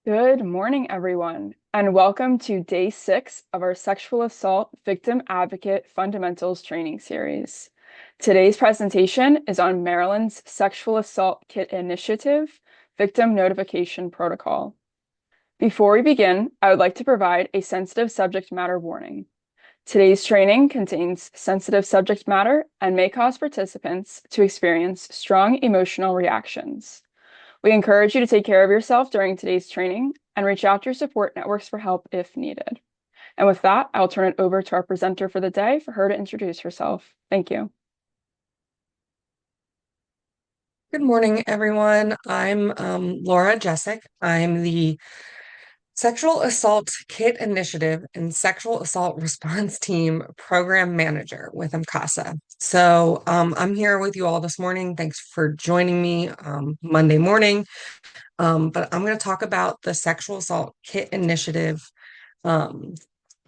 Good morning, everyone, and welcome to day 6 of our Sexual Assault Victim Advocate Fundamentals training series. Today's presentation is on Maryland's Sexual Assault Kit Initiative Victim Notification Protocol. Before we begin, I would like to provide a sensitive subject matter warning. Today's training contains sensitive subject matter and may cause participants to experience strong emotional reactions. We encourage you to take care of yourself during today's training and reach out to your support networks for help if needed. And with that, I'll turn it over to our presenter for the day for her to introduce herself. Thank you. Good morning, everyone. I'm Laura Jessic. I'm the Sexual Assault Kit Initiative and Sexual Assault Response Team Program Manager with MCASA. I'm here with you all this morning. Thanks for joining me Monday morning. But I'm going to talk about the Sexual Assault Kit Initiative um,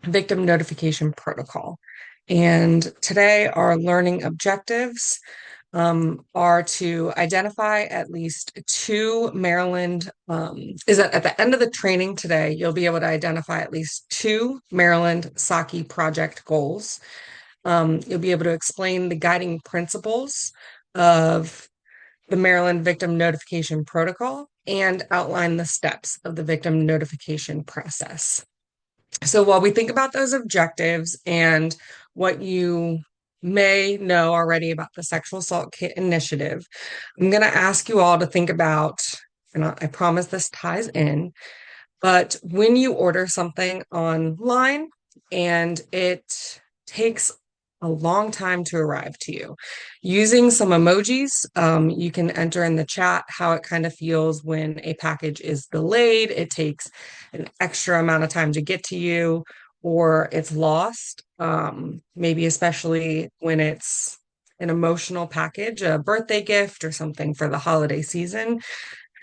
Victim Notification Protocol. And today, our learning objectives are to identify at least two Maryland, is that at the end of the training today, you'll be able to identify at least two Maryland SAKI project goals. You'll be able to explain the guiding principles of the Maryland Victim Notification Protocol and outline the steps of the victim notification process. So while we think about those objectives and what you may know already about the Sexual Assault Kit Initiative, I'm going to ask you all to think about, and I promise this ties in, but when you order something online and it takes a long time to arrive to you, using some emojis, you can enter in the chat how it kind of feels when a package is delayed, it takes an extra amount of time to get to you, or it's lost, maybe especially when it's an emotional package, a birthday gift or something for the holiday season.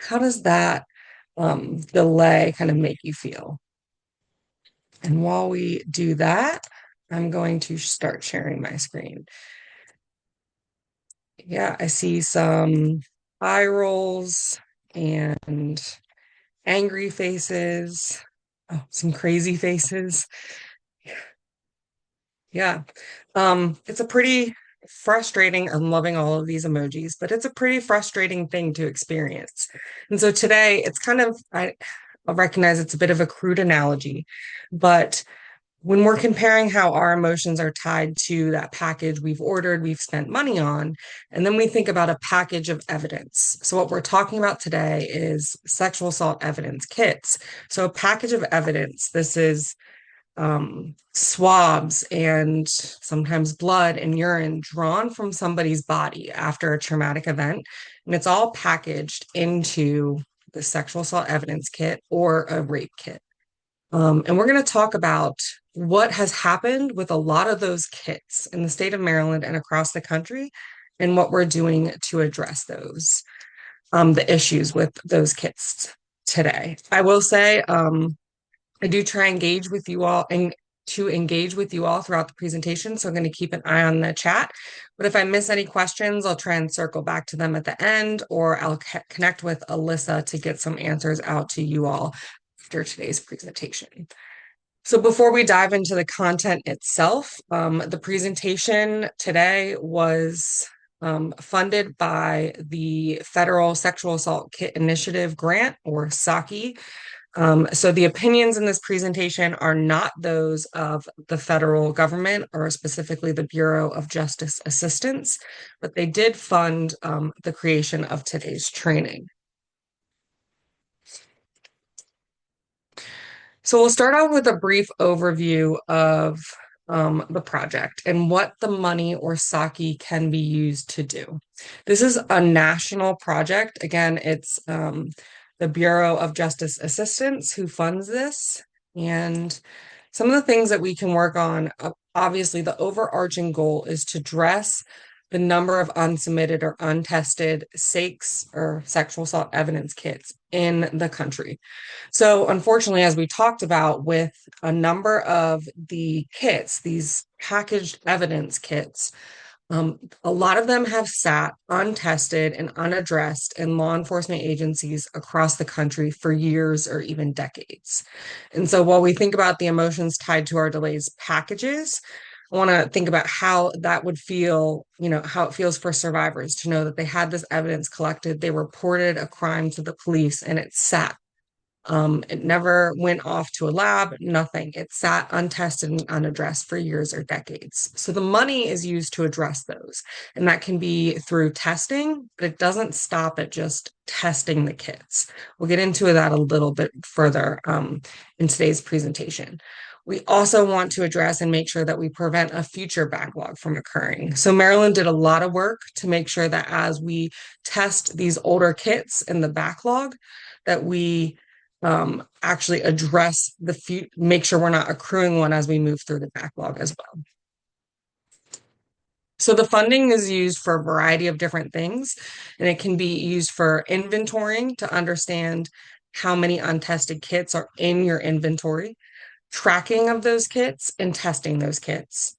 How does that delay kind of make you feel? And while we do that, I'm going to start sharing my screen. Yeah, I see some eye rolls and angry faces. Oh, some crazy faces. Yeah. It's a pretty frustrating. I'm loving all of these emojis, but it's a pretty frustrating thing to experience. And so today it's kind of, I recognize it's a bit of a crude analogy, but when we're comparing how our emotions are tied to that package we've ordered, we've spent money on, and then we think about a package of evidence. So, what we're talking about today is sexual assault evidence kits. So, a package of evidence, this is swabs and sometimes blood and urine drawn from somebody's body after a traumatic event. And it's all packaged into the sexual assault evidence kit or a rape kit. And we're going to talk about what has happened with a lot of those kits in the state of Maryland and across the country, and what we're doing to address those, the issues with those kits today. I will say, I do try engage with you all and to engage with you all throughout the presentation. So I'm going to keep an eye on the chat. But if I miss any questions, I'll try and circle back to them at the end, or I'll connect with Alyssa to get some answers out to you all after today's presentation. So before we dive into the content itself, the presentation today was funded by the Federal Sexual Assault Kit Initiative Grant, or SAKI. So the opinions in this presentation are not those of the federal government or specifically the Bureau of Justice Assistance, but they did fund the creation of today's training. So we'll start out with a brief overview of the project and what the money or SAKI can be used to do. This is a national project. Again, it's the Bureau of Justice Assistance who funds this. And some of the things that we can work on, obviously, the overarching goal is to address the number of unsubmitted or untested SAKEs or sexual assault evidence kits in the country. So, unfortunately, as we talked about with a number of the kits, these packaged evidence kits, A lot of them have sat untested and unaddressed in law enforcement agencies across the country for years or even decades. And so while we think about the emotions tied to our delays packages, I want to think about how that would feel, how it feels for survivors to know that they had this evidence collected, they reported a crime to the police, and it sat. It never went off to a lab, nothing. It sat untested and unaddressed for years or decades. So the money is used to address those. And that can be through testing, but it doesn't stop at just testing the kits. We'll get into that a little bit further in today's presentation. We also want to address and make sure that we prevent a future backlog from occurring. So Maryland did a lot of work to make sure that as we test these older kits in the backlog, that we actually address make sure we're not accruing one as we move through the backlog as well. So the funding is used for a variety of different things, and it can be used for inventorying to understand how many untested kits are in your inventory, tracking of those kits, and testing those kits.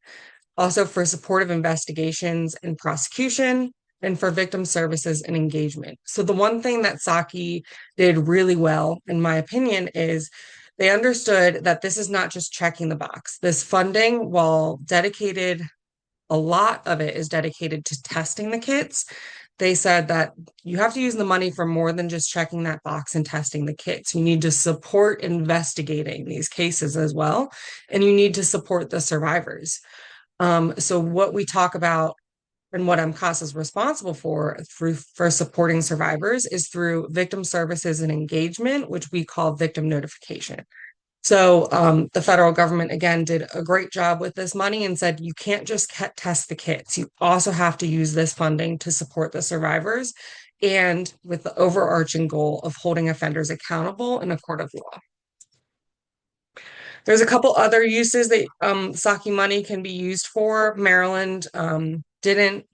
Also for supportive investigations and prosecution, and for victim services and engagement. So the one thing that SAKI did really well, in my opinion, is they understood that this is not just checking the box. This funding, while dedicated, a lot of it is dedicated to testing the kits. They said that you have to use the money for more than just checking that box and testing the kits. You need to support investigating these cases as well, and you need to support the survivors. So what we talk about and what MCASA is responsible for supporting survivors is through victim services and engagement, which we call victim notification. So the federal government, again, did a great job with this money and said, you can't just test the kits. You also have to use this funding to support the survivors and with the overarching goal of holding offenders accountable in a court of law. There's a couple other uses that SAKI money can be used for. Maryland didn't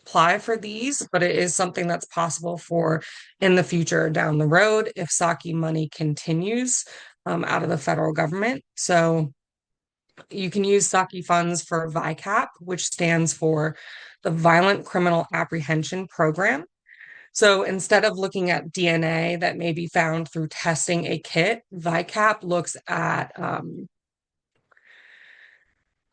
apply for these, but it is something that's possible for in the future down the road if SAKI money continues out of the federal government. So you can use SAKI funds for VICAP, which stands for the Violent Criminal Apprehension Program. So instead of looking at DNA that may be found through testing a kit, VICAP looks at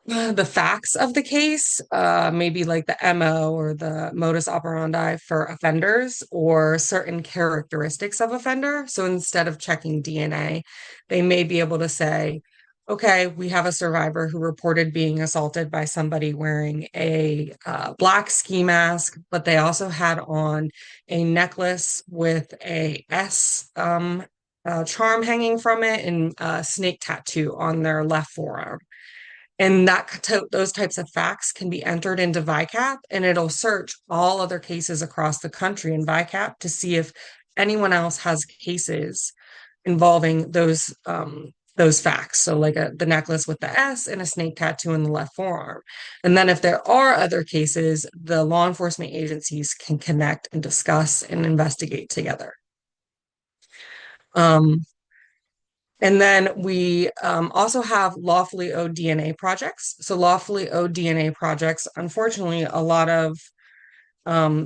the facts of the case, maybe like the MO or the modus operandi for offenders or certain characteristics of offender. So instead of checking DNA, they may be able to say, okay, we have a survivor who reported being assaulted by somebody wearing a black ski mask, but they also had on a necklace with a S charm hanging from it and a snake tattoo on their left forearm. And those types of facts can be entered into VICAP, and it'll search all other cases across the country in VICAP to see if anyone else has cases involving those facts. So like the necklace with the S and a snake tattoo in the left forearm. And then if there are other cases, the law enforcement agencies can connect and discuss and investigate together. And then we also have lawfully owed DNA projects. So lawfully owed DNA projects, unfortunately, a lot of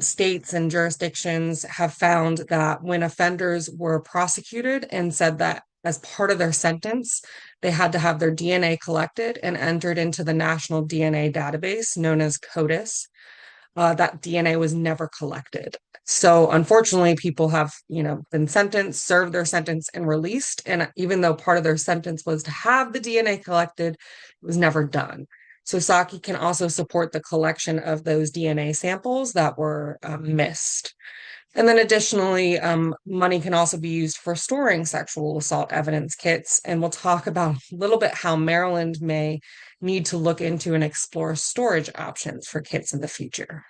states and jurisdictions have found that when offenders were prosecuted and said that as part of their sentence, they had to have their DNA collected and entered into the National DNA Database known as CODIS, that DNA was never collected. So unfortunately, people have, been sentenced, served their sentence, and released. And even though part of their sentence was to have the DNA collected, it was never done. So SAKI can also support the collection of those DNA samples that were missed. And then additionally, money can also be used for storing sexual assault evidence kits. And we'll talk about a little bit how Maryland may need to look into and explore storage options for kits in the future.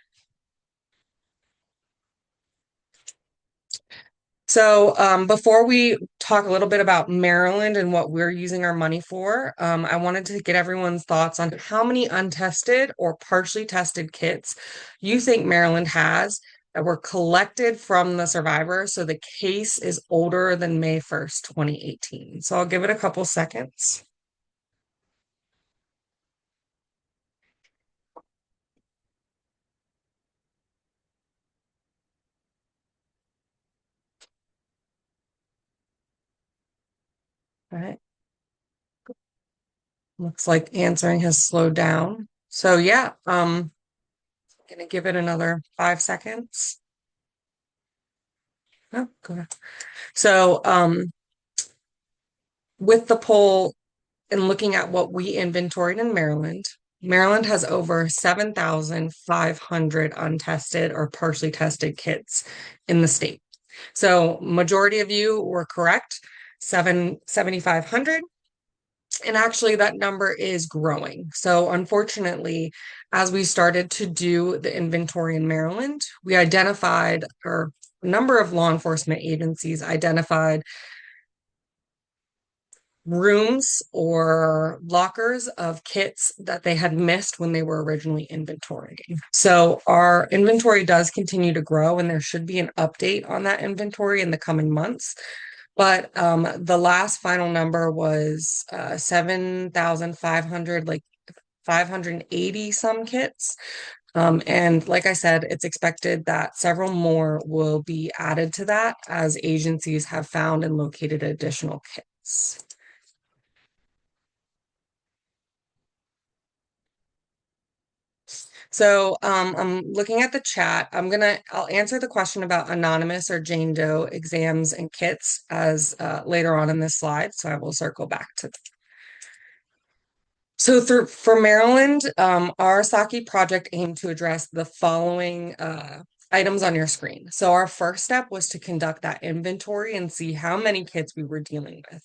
So before we talk a little bit about Maryland and what we're using our money for, I wanted to get everyone's thoughts on how many untested or partially tested kits you think Maryland has that were collected from the survivor. So the case is older than May 1st, 2018. So I'll give it a couple seconds. All right. Looks like answering has slowed down. So yeah, gonna give it another 5 seconds. Oh, go ahead. So with the poll and looking at what we inventoried in Maryland, Maryland has over 7,500 untested or partially tested kits in the state. So majority of you were correct, 7,500. And actually, that number is growing. So, unfortunately, as we started to do the inventory in Maryland, we identified, or a number of law enforcement agencies identified rooms or lockers of kits that they had missed when they were originally inventorying. So, our inventory does continue to grow, and there should be an update on that inventory in the coming months. But the last final number was 7,500, like 580 some kits. And like I said, it's expected that several more will be added to that as agencies have found and located additional kits. So I'm looking at the chat. I'll answer the question about anonymous or Jane Doe exams and kits as later on in this slide. So I will circle back to that. So for Maryland, our SAKI project aimed to address the following items on your screen. So our first step was to conduct that inventory and see how many kits we were dealing with.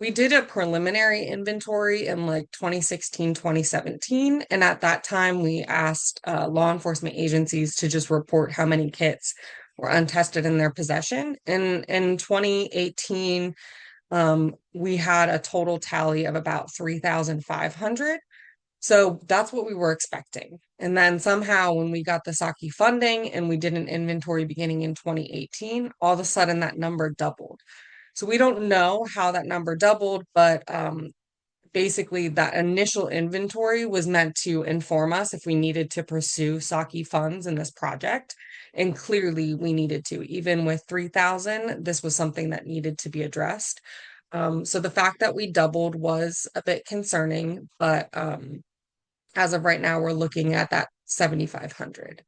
We did a preliminary inventory in like 2016, 2017. And at that time, we asked law enforcement agencies to just report how many kits were untested in their possession. And in 2018, we had a total tally of about 3,500. So that's what we were expecting. And then somehow when we got the SAKI funding and we did an inventory beginning in 2018, all of a sudden that number doubled. So we don't know how that number doubled, but basically that initial inventory was meant to inform us if we needed to pursue SAKI funds in this project. And clearly we needed to. Even with 3,000, this was something that needed to be addressed. So the fact that we doubled was a bit concerning, but as of right now, we're looking at that 7,500.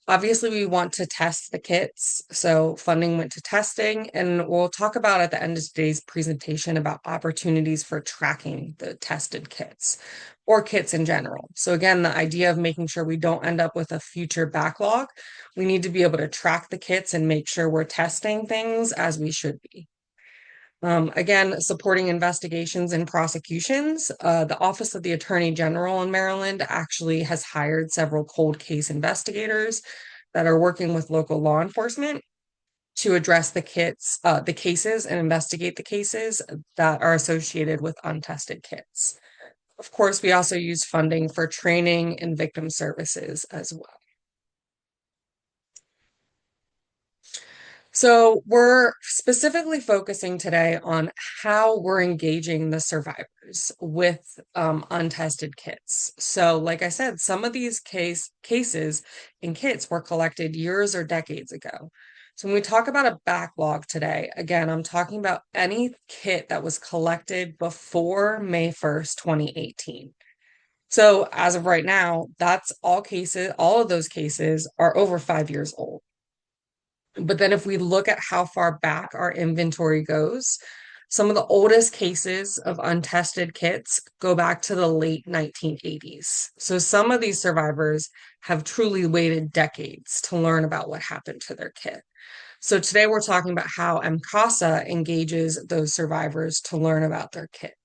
Obviously, we want to test the kits, so funding went to testing, and we'll talk about at the end of today's presentation about opportunities for tracking the tested kits or kits in general. So again, the idea of making sure we don't end up with a future backlog, we need to be able to track the kits and make sure we're testing things as we should be. Again, supporting investigations and prosecutions. The Office of the Attorney General in Maryland actually has hired several cold case investigators that are working with local law enforcement to address the cases and investigate the cases that are associated with untested kits. Of course, we also use funding for training and victim services as well. So we're specifically focusing today on how we're engaging the survivors with untested kits. So like I said, some of these cases and kits were collected years or decades ago. So when we talk about a backlog today, again, I'm talking about any kit that was collected before May 1st, 2018. So as of right now, that's all of those cases are over 5 years old. But then if we look at how far back our inventory goes, some of the oldest cases of untested kits go back to the late 1980s. So some of these survivors have truly waited decades to learn about what happened to their kit. So today we're talking about how MCASA engages those survivors to learn about their kit.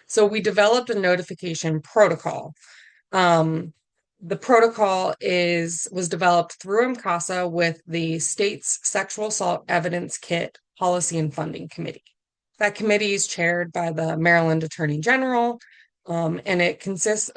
So we developed a notification protocol. The protocol was developed through MCASA with the state's Sexual Assault Evidence Kit Policy and Funding Committee. That committee is chaired by the Maryland Attorney General, and it's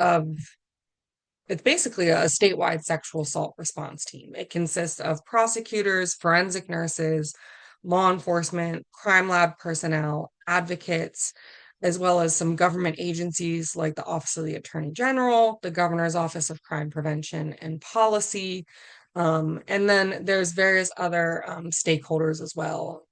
basically a statewide sexual assault response team. It consists of prosecutors, forensic nurses, law enforcement, crime lab personnel, advocates, as well as some government agencies like the Office of the Attorney General, the Governor's Office of Crime Prevention and Policy, and then there's various other stakeholders as well.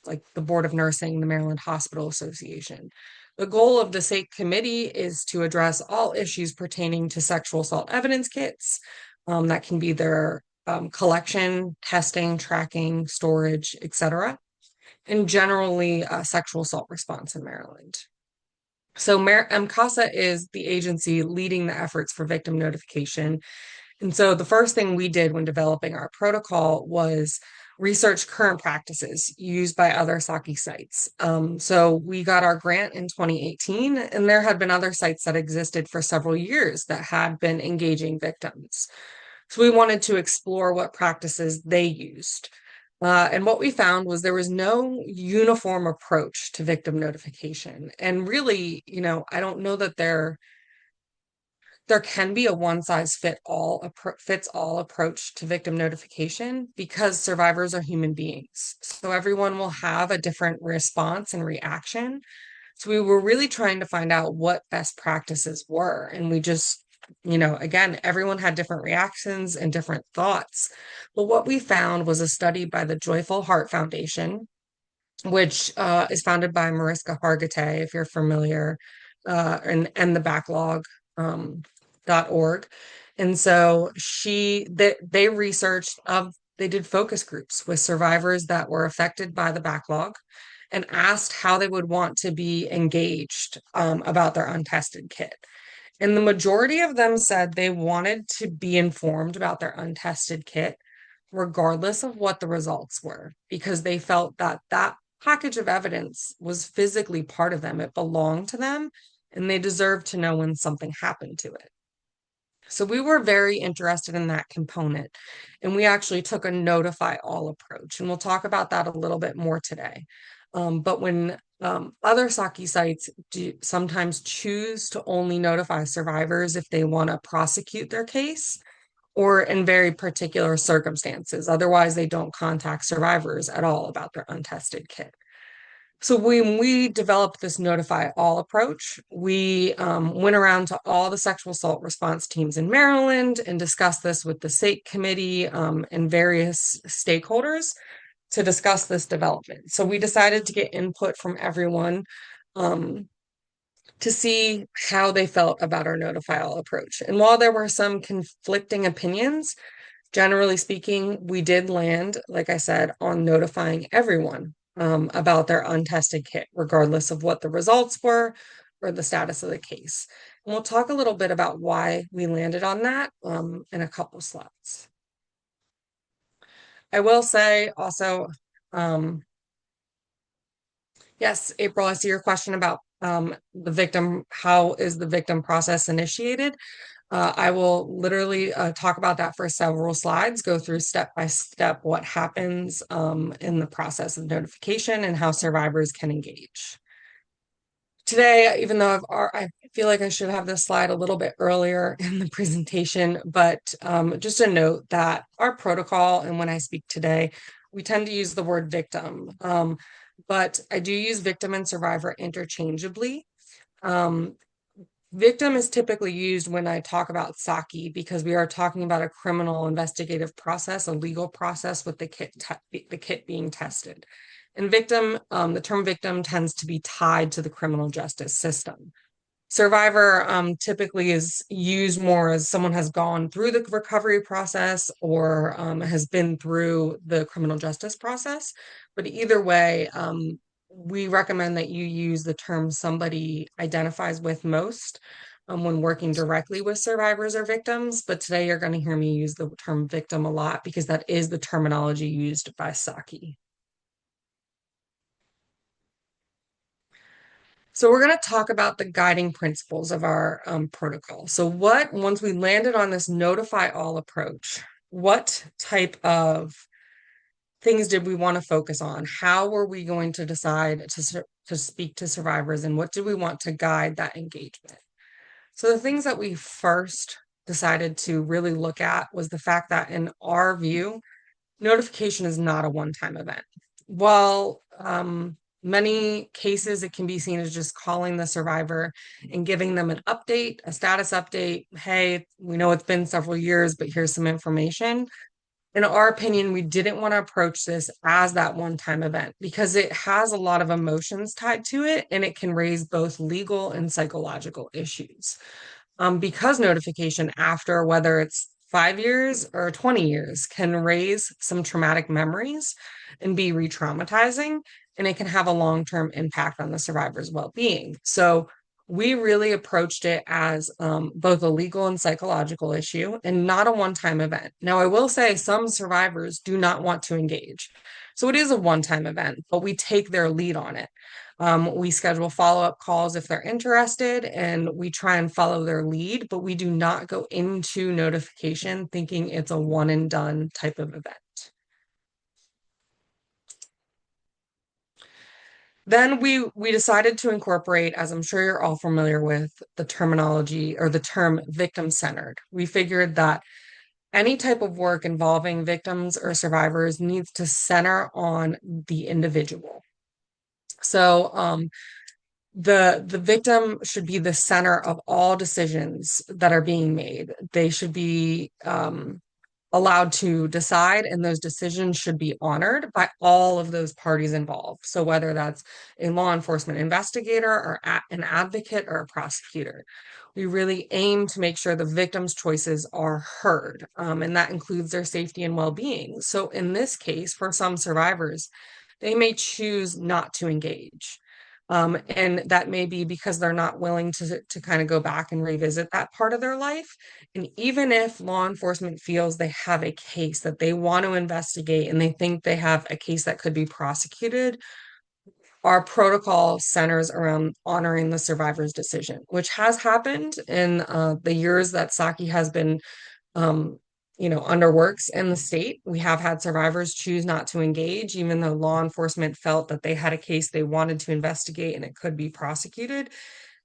like the Board of Nursing, the Maryland Hospital Association. The goal of the SAKE committee is to address all issues pertaining to sexual assault evidence kits. That can be their collection, testing, tracking, storage, etc., and generally sexual assault response in Maryland. So MCASA is the agency leading the efforts for victim notification. And so the first thing we did when developing our protocol was research current practices used by other SAKI sites. So we got our grant in 2018, and there had been other sites that existed for several years that had been engaging victims. So we wanted to explore what practices they used. And what we found was there was no uniform approach to victim notification. And really, I don't know that there can be a fits all approach to victim notification because survivors are human beings. So everyone will have a different response and reaction. So we were really trying to find out what best practices were. And we just, again, everyone had different reactions and different thoughts. But what we found was a study by the Joyful Heart Foundation, which is founded by Mariska Hargitay, if you're familiar, and the backlog. .org. And so they researched they did focus groups with survivors that were affected by the backlog and asked how they would want to be engaged about their untested kit. And the majority of them said they wanted to be informed about their untested kit, regardless of what the results were, because they felt that that package of evidence was physically part of them. It belonged to them, and they deserved to know when something happened to it. So we were very interested in that component, and we actually took a notify all approach, and we'll talk about that a little bit more today. But when other SAKI sites do sometimes choose to only notify survivors if they want to prosecute their case or in very particular circumstances. Otherwise, they don't contact survivors at all about their untested kit. So when we developed this notify all approach, we went around to all the sexual assault response teams in Maryland and discussed this with the SAKE committee and various stakeholders to discuss this development. So we decided to get input from everyone to see how they felt about our notify all approach. And while there were some conflicting opinions, generally speaking, we did land, like I said, on notifying everyone about their untested kit, regardless of what the results were or the status of the case. And we'll talk a little bit about why we landed on that in a couple slides. I will say also, yes, April, I see your question about the victim. How is the victim process initiated? I will literally talk about that for several slides, go through step by step what happens in the process of notification and how survivors can engage. Today, even though I feel like I should have this slide a little bit earlier in the presentation, but just a note that our protocol, and when I speak today, we tend to use the word victim, but I do use victim and survivor interchangeably. Victim is typically used when I talk about SAKI because we are talking about a criminal investigative process, a legal process with the kit being tested. And victim, the term victim tends to be tied to the criminal justice system. Survivor typically is used more as someone has gone through the recovery process or has been through the criminal justice process. But either way, we recommend that you use the term somebody identifies with most when working directly with survivors or victims. But today you're going to hear me use the term victim a lot because that is the terminology used by SAKI. So we're going to talk about the guiding principles of our protocol. So once we landed on this notify all approach, what type of things did we want to focus on? How were we going to decide to speak to survivors, and what did we want to guide that engagement? So the things that we first decided to really look at was the fact that in our view, notification is not a one-time event. While many cases, it can be seen as just calling the survivor and giving them an update, a status update. Hey, we know it's been several years, but here's some information. in our opinion, we didn't want to approach this as that one-time event because it has a lot of emotions tied to it and it can raise both legal and psychological issues. Because notification after whether it's 5 years or 20 years can raise some traumatic memories and be re-traumatizing, and it can have a long-term impact on the survivor's well-being. So we really approached it as both a legal and psychological issue and not a one-time event. Now, I will say some survivors do not want to engage. So it is a one-time event, but we take their lead on it. We schedule follow-up calls if they're interested, and we try and follow their lead, but we do not go into notification thinking it's a one and done type of event. Then we decided to incorporate, as I'm sure you're all familiar with, the terminology or the term victim-centered. We figured that any type of work involving victims or survivors needs to center on the individual. So the victim should be the center of all decisions that are being made. They should be allowed to decide, and those decisions should be honored by all of those parties involved. So whether that's a law enforcement investigator or an advocate or a prosecutor, we really aim to make sure the victim's choices are heard, and that includes their safety and well-being. So in this case, for some survivors, they may choose not to engage. And that may be because they're not willing to kind of go back and revisit that part of their life. And even if law enforcement feels they have a case that they want to investigate and they think they have a case that could be prosecuted, our protocol centers around honoring the survivor's decision, which has happened in the years that SAKI has been um, under works in the state. We have had survivors choose not to engage, even though law enforcement felt that they had a case they wanted to investigate and it could be prosecuted.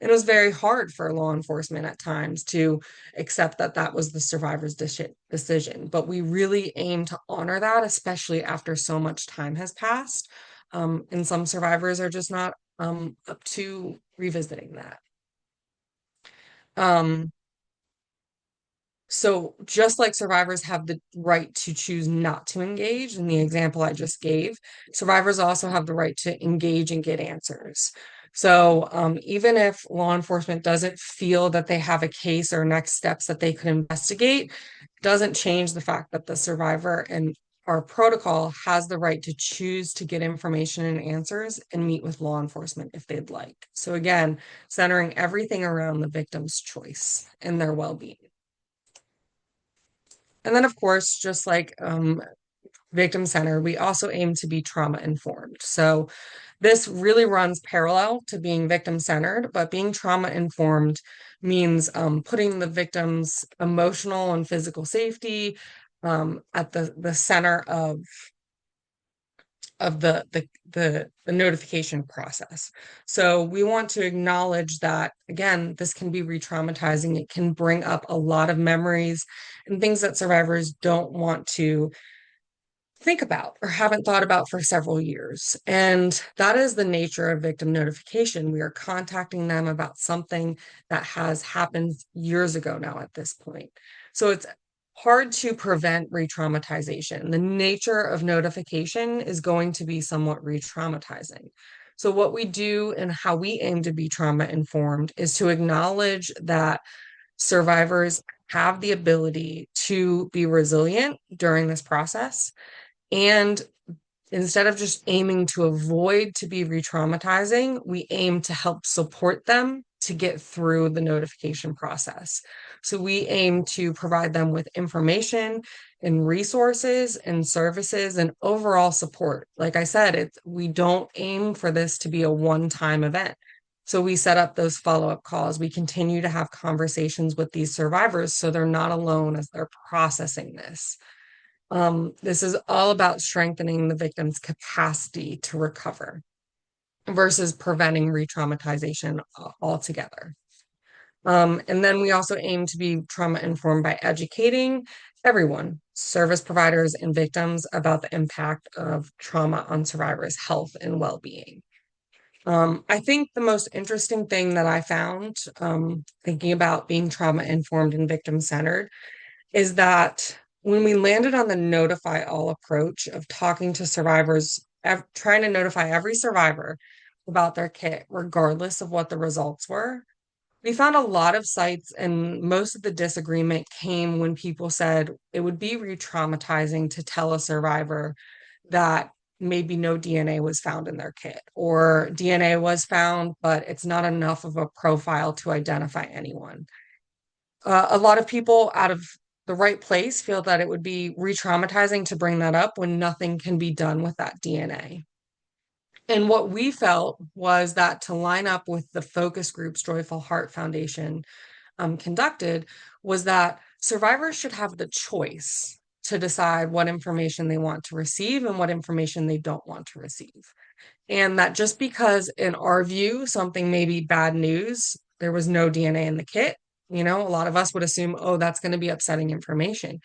And it was very hard for law enforcement at times to accept that that was the survivor's decision. But we really aim to honor that, especially after so much time has passed. And some survivors are just not up to revisiting that. Um, So just like survivors have the right to choose not to engage, in the example I just gave, survivors also have the right to engage and get answers. So even if law enforcement doesn't feel that they have a case or next steps that they could investigate, doesn't change the fact that the survivor and our protocol has the right to choose to get information and answers and meet with law enforcement if they'd like. So again, centering everything around the victim's choice and their well-being. And then, of course, just like victim center, we also aim to be trauma informed. So this really runs parallel to being victim centered, but being trauma informed means putting the victim's emotional and physical safety at the center of the notification process. So we want to acknowledge that, again, this can be re-traumatizing. It can bring up a lot of memories and things that survivors don't want to think about or haven't thought about for several years. And that is the nature of victim notification. We are contacting them about something that has happened years ago now at this point. So it's hard to prevent re-traumatization. The nature of notification is going to be somewhat re-traumatizing. So what we do and how we aim to be trauma informed is to acknowledge that survivors have the ability to be resilient during this process, and instead of just aiming to avoid to be re-traumatizing, we aim to help support them to get through the notification process. So we aim to provide them with information and resources and services and overall support. Like I said, we don't aim for this to be a one-time event. So we set up those follow-up calls. We continue to have conversations with these survivors so they're not alone as they're processing this. This is all about strengthening the victim's capacity to recover versus preventing re-traumatization altogether. And then we also aim to be trauma informed by educating everyone, service providers and victims, about the impact of trauma on survivors' health and well-being. I think the most interesting thing that I found thinking about being trauma informed and victim centered is that when we landed on the notify all approach of talking to survivors, trying to notify every survivor about their kit, regardless of what the results were, we found a lot of sites, and most of the disagreement came when people said it would be re-traumatizing to tell a survivor that maybe no DNA was found in their kit, or DNA was found, but it's not enough of a profile to identify anyone. A lot of people out of the right place feel that it would be re-traumatizing to bring that up when nothing can be done with that DNA. And what we felt was that to line up with the focus groups Joyful Heart Foundation conducted was that survivors should have the choice to decide what information they want to receive and what information they don't want to receive. And that just because, in our view, something may be bad news, there was no DNA in the kit, a lot of us would assume, oh, that's going to be upsetting information.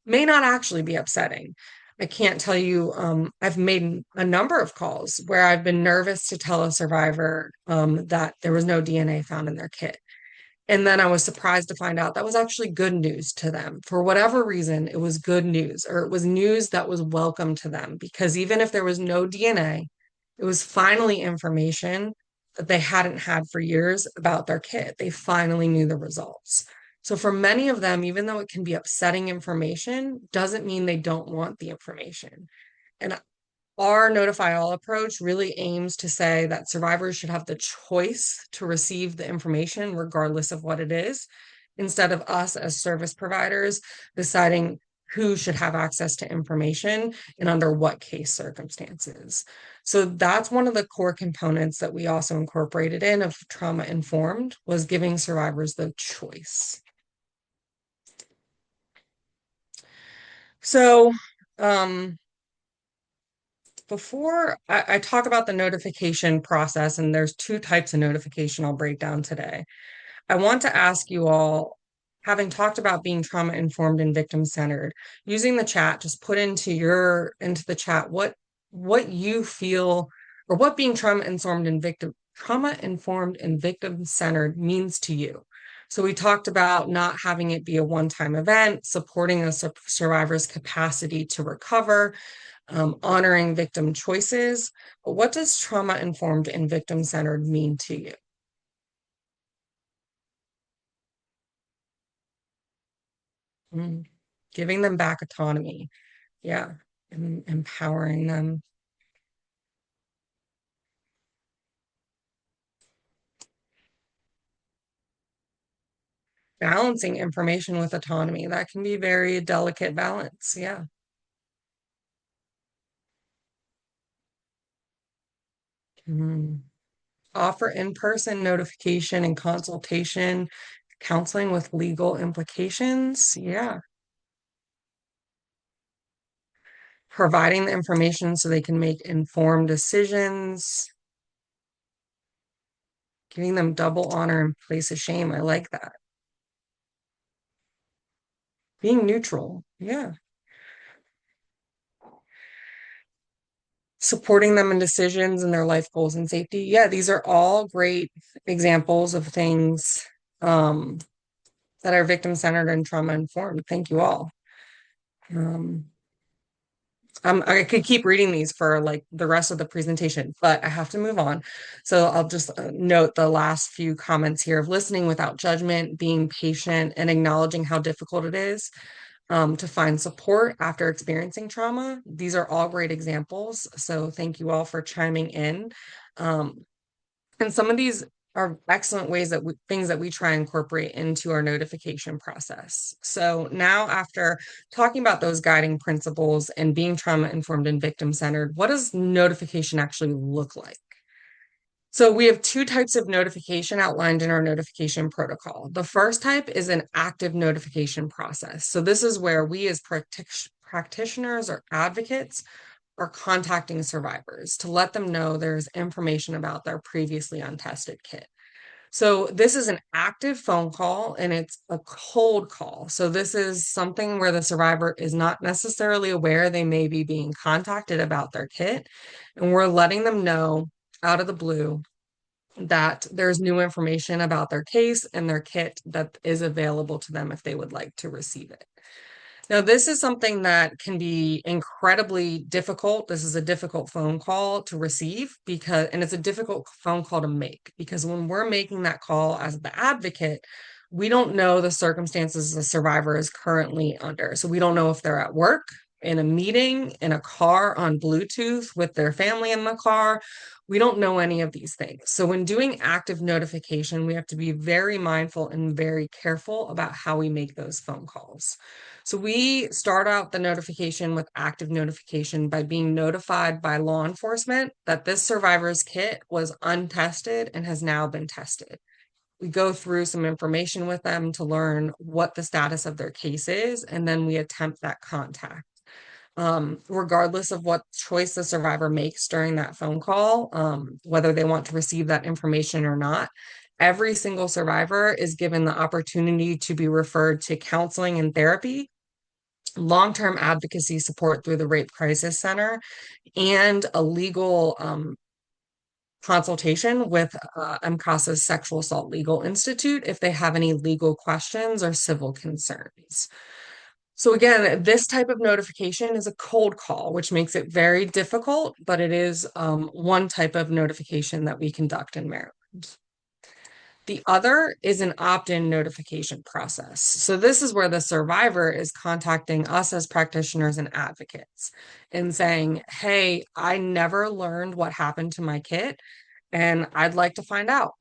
May not actually be upsetting. I can't tell you, I've made a number of calls where I've been nervous to tell a survivor that there was no DNA found in their kit. And then I was surprised to find out that was actually good news to them. For whatever reason, it was good news, or it was news that was welcome to them, because even if there was no DNA, it was finally information that they hadn't had for years about their kid. They finally knew the results. So for many of them, even though it can be upsetting information, doesn't mean they don't want the information. And our Notify All approach really aims to say that survivors should have the choice to receive the information, regardless of what it is, instead of us as service providers deciding who should have access to information and under what case circumstances. So that's one of the core components that we also incorporated in of trauma informed, was giving survivors the choice. So, before I talk about the notification process, and there's two types of notification I'll break down today, I want to ask you all, having talked about being trauma informed and victim centered, using the chat, just put into the chat what you feel, or what being trauma informed and victim centered means to you. So we talked about not having it be a one-time event, supporting a survivor's capacity to recover, honoring victim choices. But what does trauma informed and victim centered mean to you? Giving them back autonomy. Yeah. And empowering them. Balancing information with autonomy. That can be very delicate balance. Yeah. Mm. Offer in-person notification and consultation, counseling with legal implications. Yeah. Providing the information so they can make informed decisions. Giving them double honor in place of shame. I like that. Being neutral. Yeah. Supporting them in decisions and their life goals and safety. Yeah, these are all great examples of things that are victim centered and trauma informed. Thank you all. I could keep reading these for like the rest of the presentation, but I have to move on. So I'll just note the last few comments here of listening without judgment, being patient, and acknowledging how difficult it is to find support after experiencing trauma. These are all great examples. So thank you all for chiming in. And some of these are excellent ways that things that we try and incorporate into our notification process. So now, after talking about those guiding principles and being trauma informed and victim centered, what does notification actually look like? So we have two types of notification outlined in our notification protocol. The first type is an active notification process. So this is where we as practitioners or advocates are contacting survivors to let them know there's information about their previously untested kit. So this is an active phone call and it's a cold call. So this is something where the survivor is not necessarily aware they may be being contacted about their kit. And we're letting them know out of the blue that there's new information about their case and their kit that is available to them if they would like to receive it. Now, this is something that can be incredibly difficult. This is a difficult phone call to receive and it's a difficult phone call to make because when we're making that call as the advocate, we don't know the circumstances the survivor is currently under. So we don't know if they're at work, in a meeting, in a car, on Bluetooth with their family in the car. We don't know any of these things. So when doing active notification, we have to be very mindful and very careful about how we make those phone calls. So we start out the notification with active notification by being notified by law enforcement that this survivor's kit was untested and has now been tested. We go through some information with them to learn what the status of their case is, and then we attempt that contact. Regardless of what choice the survivor makes during that phone call, whether they want to receive that information or not, every single survivor is given the opportunity to be referred to counseling and therapy, long-term advocacy support through the Rape Crisis Center, and a legal consultation with MCASA's Sexual Assault Legal Institute if they have any legal questions or civil concerns. So again, this type of notification is a cold call, which makes it very difficult, but it is one type of notification that we conduct in Maryland. The other is an opt-in notification process. So this is where the survivor is contacting us as practitioners and advocates and saying, hey, I never learned what happened to my kit, and I'd like to find out.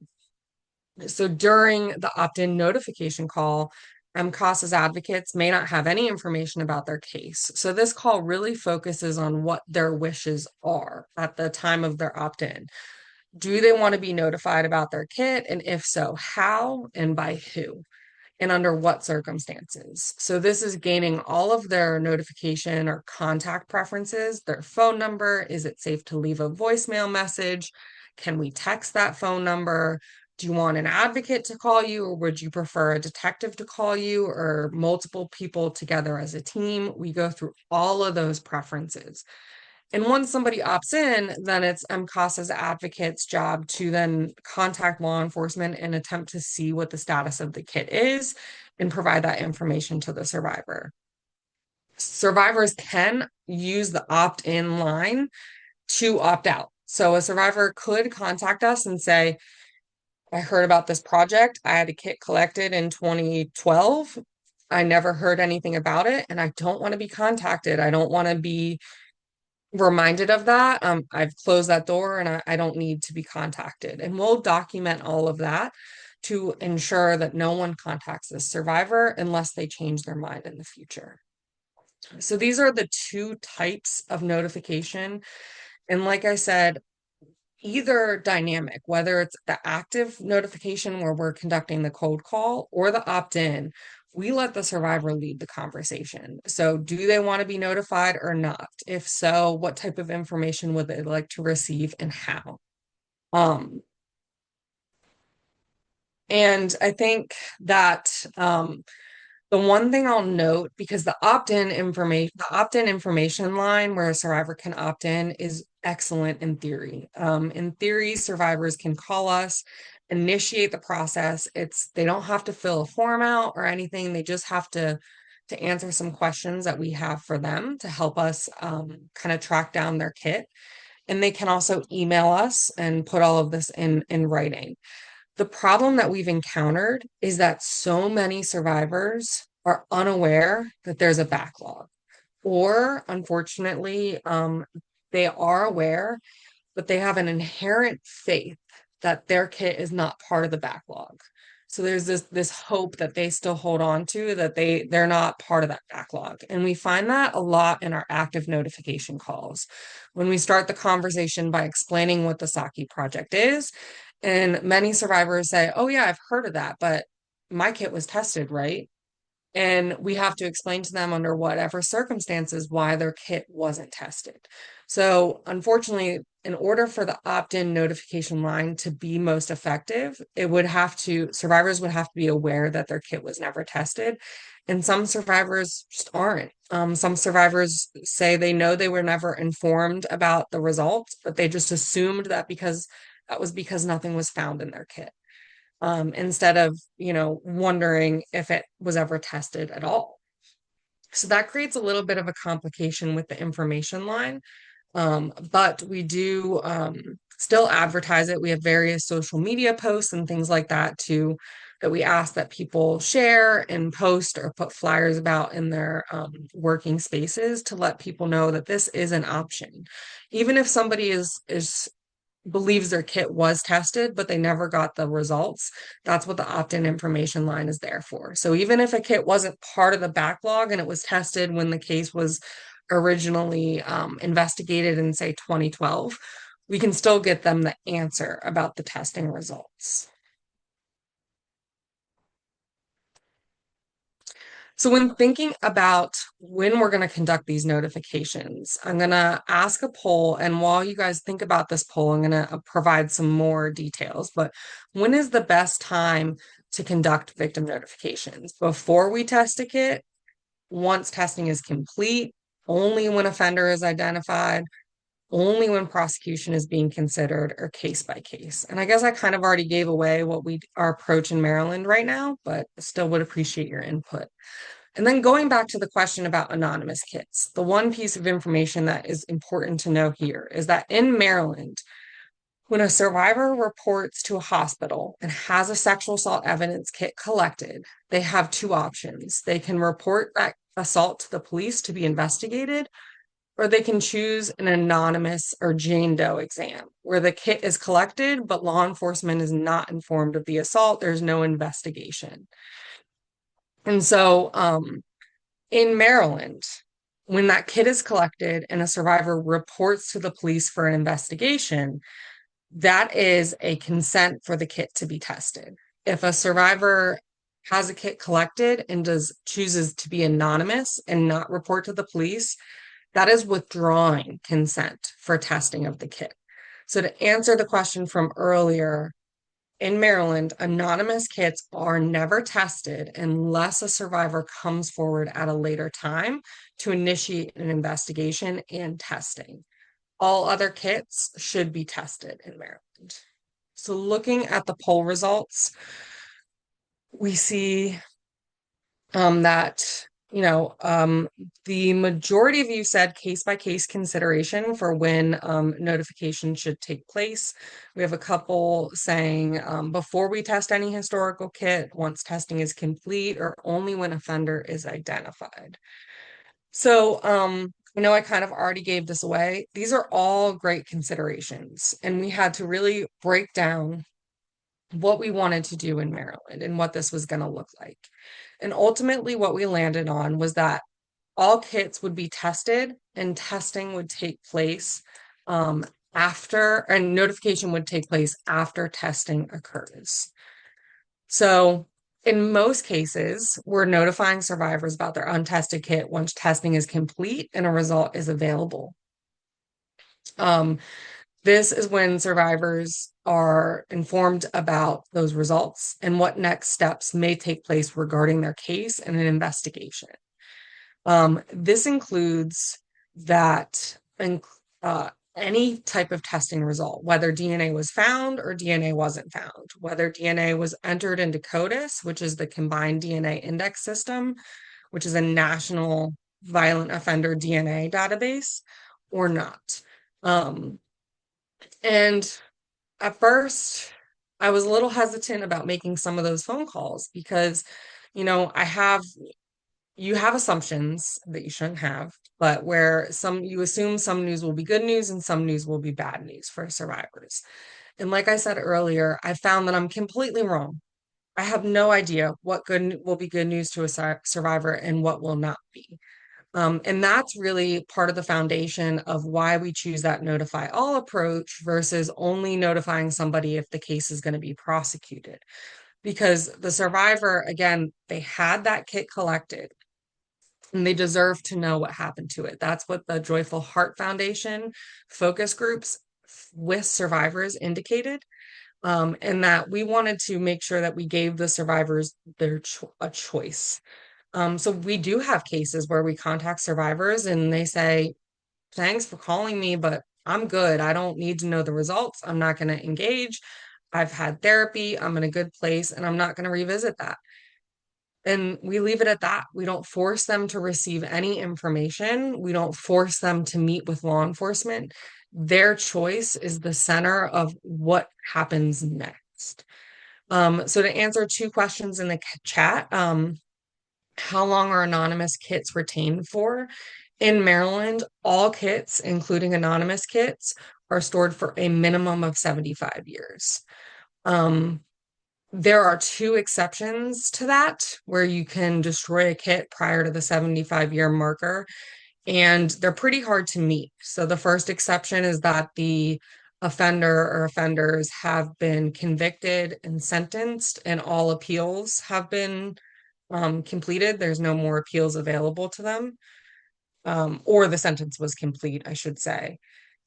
So during the opt-in notification call, MCASA's advocates may not have any information about their case. So this call really focuses on what their wishes are at the time of their opt-in. Do they want to be notified about their kit? And if so, how and by who? And under what circumstances. So this is gaining all of their notification or contact preferences, their phone number. Is it safe to leave a voicemail message? Can we text that phone number? Do you want an advocate to call you, or would you prefer a detective to call you, or multiple people together as a team? We go through all of those preferences. And once somebody opts in, then it's MCASA's advocate's job to then contact law enforcement and attempt to see what the status of the kit is and provide that information to the survivor. Survivors can use the opt-in line to opt out. So a survivor could contact us and say, I heard about this project. I had a kit collected in 2012. I never heard anything about it, and I don't want to be contacted. I don't want to be reminded of that. I've closed that door and I don't need to be contacted. And we'll document all of that to ensure that no one contacts this survivor unless they change their mind in the future. So these are the two types of notification. And like I said, either dynamic, whether it's the active notification where we're conducting the cold call or the opt-in, we let the survivor lead the conversation. So do they want to be notified or not? If so, what type of information would they like to receive and how? And I think that the one thing I'll note, because the opt-in information line where a survivor can opt in is excellent in theory. In theory, survivors can call us, initiate the process. They don't have to fill a form out or anything. They just have to answer some questions that we have for them to help us kind of track down their kit. And they can also email us and put all of this in writing. The problem that we've encountered is that so many survivors are unaware that there's a backlog, or unfortunately, they are aware, but they have an inherent faith that their kit is not part of the backlog. So there's this hope that they still hold on to, that they're not part of that backlog. And we find that a lot in our active notification calls. When we start the conversation by explaining what the SAKI project is, and many survivors say, oh yeah, I've heard of that, but my kit was tested, right? And we have to explain to them under whatever circumstances why their kit wasn't tested. So unfortunately, in order for the opt-in notification line to be most effective, survivors would have to be aware that their kit was never tested. And some survivors just aren't. Some survivors say they know they were never informed about the results, but they just assumed that because nothing was found in their kit. Instead of, wondering if it was ever tested at all. So that creates a little bit of a complication with the information line. But we do still advertise it. We have various social media posts and things like that too, that we ask that people share and post or put flyers about in their working spaces to let people know that this is an option. Even if somebody is believes their kit was tested, but they never got the results. That's what the opt-in information line is there for. So even if a kit wasn't part of the backlog and it was tested when the case was originally investigated in, say, 2012, we can still get them the answer about the testing results. So when thinking about when we're going to conduct these notifications, I'm going to ask a poll. And while you guys think about this poll, I'm going to provide some more details. But when is the best time to conduct victim notifications? Before we test a kit, once testing is complete, only when offender is identified, only when prosecution is being considered, or case by case. And I guess I kind of already gave away what our approach in Maryland right now, but still would appreciate your input. And then going back to the question about anonymous kits, the one piece of information that is important to know here is that in Maryland, when a survivor reports to a hospital and has a sexual assault evidence kit collected, they have two options. They can report that assault to the police to be investigated, or they can choose an anonymous or Jane Doe exam where the kit is collected, but law enforcement is not informed of the assault. There's no investigation. And so, in Maryland, when that kit is collected and a survivor reports to the police for an investigation, that is a consent for the kit to be tested. If a survivor has a kit collected and chooses to be anonymous and not report to the police, that is withdrawing consent for testing of the kit. So to answer the question from earlier, in Maryland, anonymous kits are never tested unless a survivor comes forward at a later time to initiate an investigation and testing. All other kits should be tested in Maryland. So looking at the poll results, we see that the majority of you said case by case consideration for when notification should take place. We have a couple saying before we test any historical kit, once testing is complete, or only when offender is identified. So I know I kind of already gave this away. These are all great considerations, and we had to really break down what we wanted to do in Maryland and what this was going to look like. And ultimately, what we landed on was that all kits would be tested and testing would take place after, and notification would take place after testing occurs. So, in most cases, we're notifying survivors about their untested kit once testing is complete and a result is available. This is when survivors are informed about those results and what next steps may take place regarding their case and an investigation. This includes that any type of testing result, whether DNA was found or DNA wasn't found, whether DNA was entered into CODIS, which is the Combined DNA Index System, which is a national violent offender DNA database, or not. And at first, I was a little hesitant about making some of those phone calls because, you have assumptions that you shouldn't have, but where you assume some news will be good news and some news will be bad news for survivors. And like I said earlier, I found that I'm completely wrong. I have no idea what will be good news to a survivor and what will not be. And that's really part of the foundation of why we choose that notify all approach versus only notifying somebody if the case is going to be prosecuted. Because the survivor, again, they had that kit collected and they deserve to know what happened to it. That's what the Joyful Heart Foundation focus groups with survivors indicated. And that we wanted to make sure that we gave the survivors a choice. So we do have cases where we contact survivors and they say, thanks for calling me, but I'm good. I don't need to know the results. I'm not going to engage. I've had therapy. I'm in a good place and I'm not going to revisit that. And we leave it at that. We don't force them to receive any information. We don't force them to meet with law enforcement. Their choice is the center of what happens next. So to answer two questions in the chat, how long are anonymous kits retained for? In Maryland, all kits, including anonymous kits, are stored for a minimum of 75 years. There are two exceptions to that where you can destroy a kit prior to the 75-year marker, and they're pretty hard to meet. So the first exception is that the offender or offenders have been convicted and sentenced, and all appeals have been completed. There's no more appeals available to them, or the sentence was complete, I should say.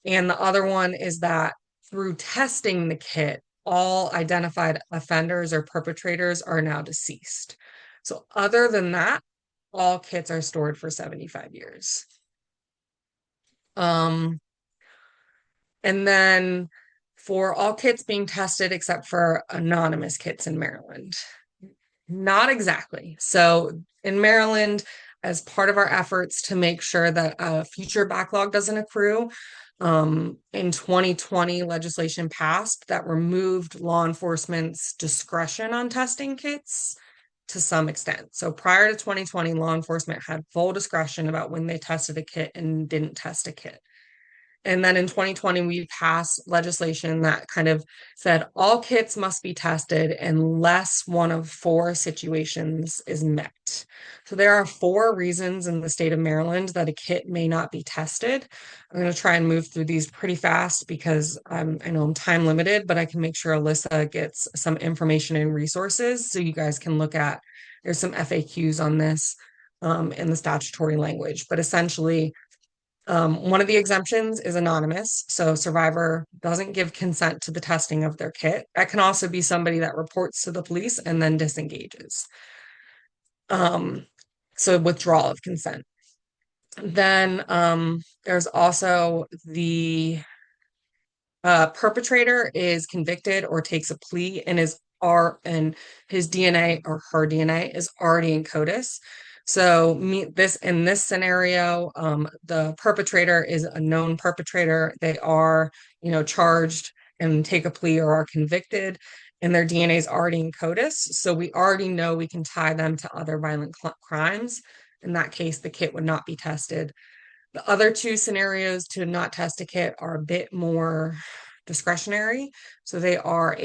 And the other one is that through testing the kit, all identified offenders or perpetrators are now deceased. So other than that, all kits are stored for 75 years. And then for all kits being tested except for anonymous kits in Maryland. Not exactly. So in Maryland, as part of our efforts to make sure that a future backlog doesn't accrue, in 2020, legislation passed that removed law enforcement's discretion on testing kits to some extent. So prior to 2020, law enforcement had full discretion about when they tested a kit and didn't test a kit. And then in 2020, we passed legislation that kind of said all kits must be tested unless one of four situations is met. So there are four reasons in the state of Maryland that a kit may not be tested. I'm going to try and move through these pretty fast because I know I'm time limited, but I can make sure Alyssa gets some information and resources so you guys can look at. There's some FAQs on this in the statutory language, but essentially, one of the exemptions is anonymous. So survivor doesn't give consent to the testing of their kit. That can also be somebody that reports to the police and then disengages. So withdrawal of consent. Then there's also the perpetrator is convicted or takes a plea and his DNA or her DNA is already in CODIS. So in this scenario, the perpetrator is a known perpetrator. They are, charged and take a plea or are convicted, and their DNA is already in CODIS. So we already know we can tie them to other violent crimes. In that case, the kit would not be tested. The other two scenarios to not test a kit are a bit more discretionary. So they are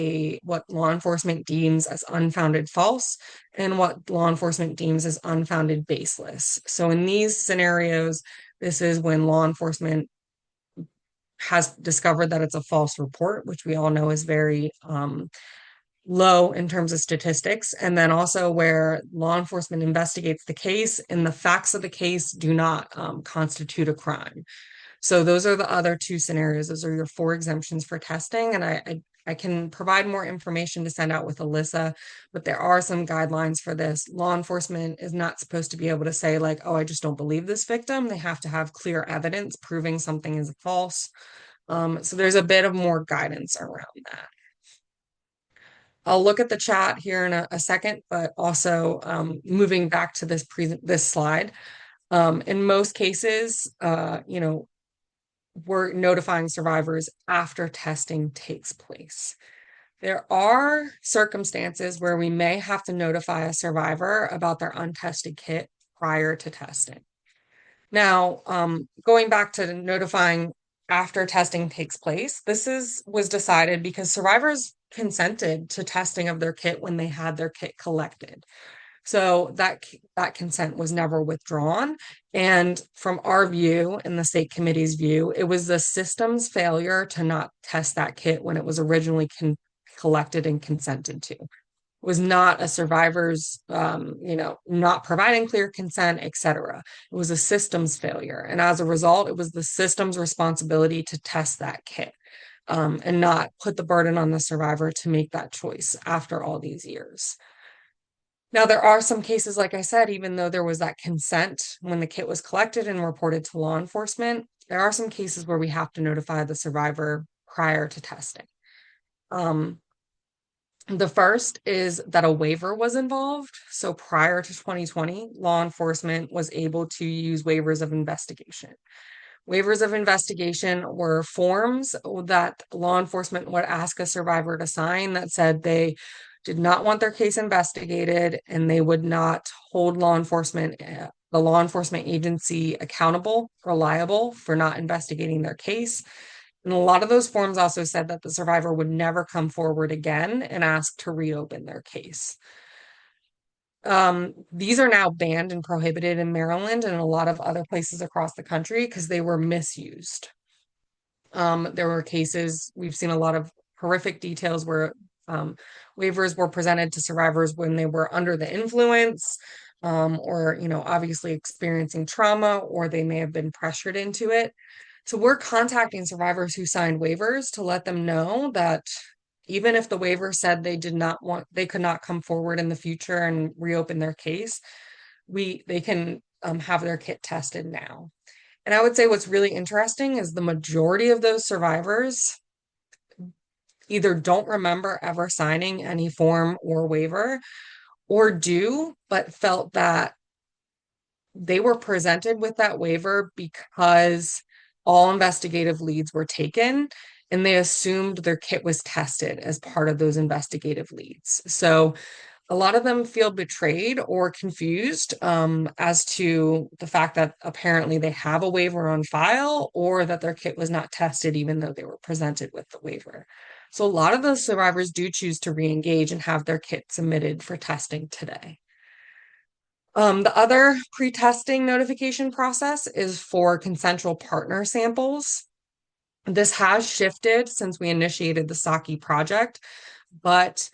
what law enforcement deems as unfounded false and what law enforcement deems as unfounded baseless. So in these scenarios, this is when law enforcement has discovered that it's a false report, which we all know is very low in terms of statistics, and then also where law enforcement investigates the case and the facts of the case do not constitute a crime. So those are the other two scenarios. Those are your four exemptions for testing, and I can provide more information to send out with Alyssa, but there are some guidelines for this. Law enforcement is not supposed to be able to say like, oh, I just don't believe this victim. They have to have clear evidence proving something is false. So there's a bit of more guidance around that. I'll look at the chat here in a second, but also moving back to this slide. In most cases, we're notifying survivors after testing takes place. There are circumstances where we may have to notify a survivor about their untested kit prior to testing. Now, going back to notifying after testing takes place, was decided because survivors consented to testing of their kit when they had their kit collected. So that consent was never withdrawn. And from our view and the state committee's view, it was the system's failure to not test that kit when it was originally collected and consented to. It was not a survivor's, not providing clear consent, etc. It was a system's failure. And as a result, it was the system's responsibility to test that kit. And not put the burden on the survivor to make that choice after all these years. Now, there are some cases, like I said, even though there was that consent when the kit was collected and reported to law enforcement, there are some cases where we have to notify the survivor prior to testing. The first is that a waiver was involved. So prior to 2020, law enforcement was able to use waivers of investigation. Waivers of investigation were forms that law enforcement would ask a survivor to sign that said they did not want their case investigated and they would not hold the law enforcement agency accountable or liable for not investigating their case. And a lot of those forms also said that the survivor would never come forward again and ask to reopen their case. These are now banned and prohibited in Maryland and a lot of other places across the country because they were misused. There were cases, we've seen a lot of horrific details where waivers were presented to survivors when they were under the influence, or, obviously experiencing trauma, or they may have been pressured into it. So we're contacting survivors who signed waivers to let them know that even if the waiver said they could not come forward in the future and reopen their case, they can have their kit tested now. And I would say what's really interesting is the majority of those survivors either don't remember ever signing any form or waiver, or do, but felt that they were presented with that waiver because all investigative leads were taken and they assumed their kit was tested as part of those investigative leads. So a lot of them feel betrayed or confused as to the fact that apparently they have a waiver on file or that their kit was not tested, even though they were presented with the waiver. So a lot of those survivors do choose to re-engage and have their kit submitted for testing today. The other pre-testing notification process is for consensual partner samples. This has shifted since we initiated the SAKI project, but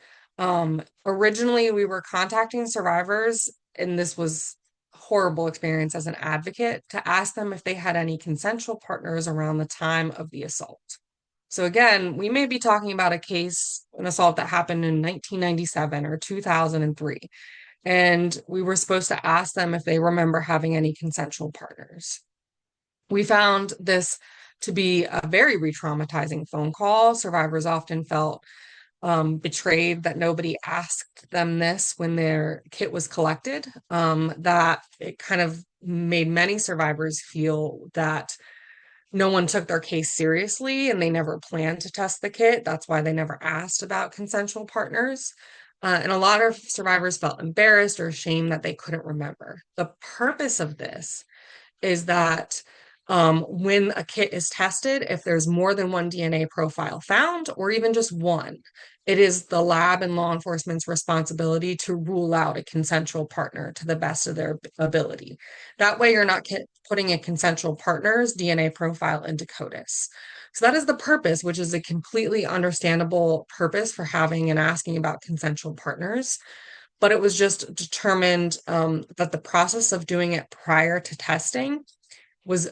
originally we were contacting survivors, and this was a horrible experience as an advocate, to ask them if they had any consensual partners around the time of the assault. So again, we may be talking about an assault that happened in 1997 or 2003. And we were supposed to ask them if they remember having any consensual partners. We found this to be a very re-traumatizing phone call. Survivors often felt betrayed that nobody asked them this when their kit was collected, that it kind of made many survivors feel that no one took their case seriously and they never planned to test the kit. That's why they never asked about consensual partners. And a lot of survivors felt embarrassed or ashamed that they couldn't remember. The purpose of this is that when a kit is tested, if there's more than one DNA profile found, or even just one, it is the lab and law enforcement's responsibility to rule out a consensual partner to the best of their ability. That way, you're not putting a consensual partner's DNA profile into CODIS. So that is the purpose, which is a completely understandable purpose for having and asking about consensual partners. But it was just determined that the process of doing it prior to testing was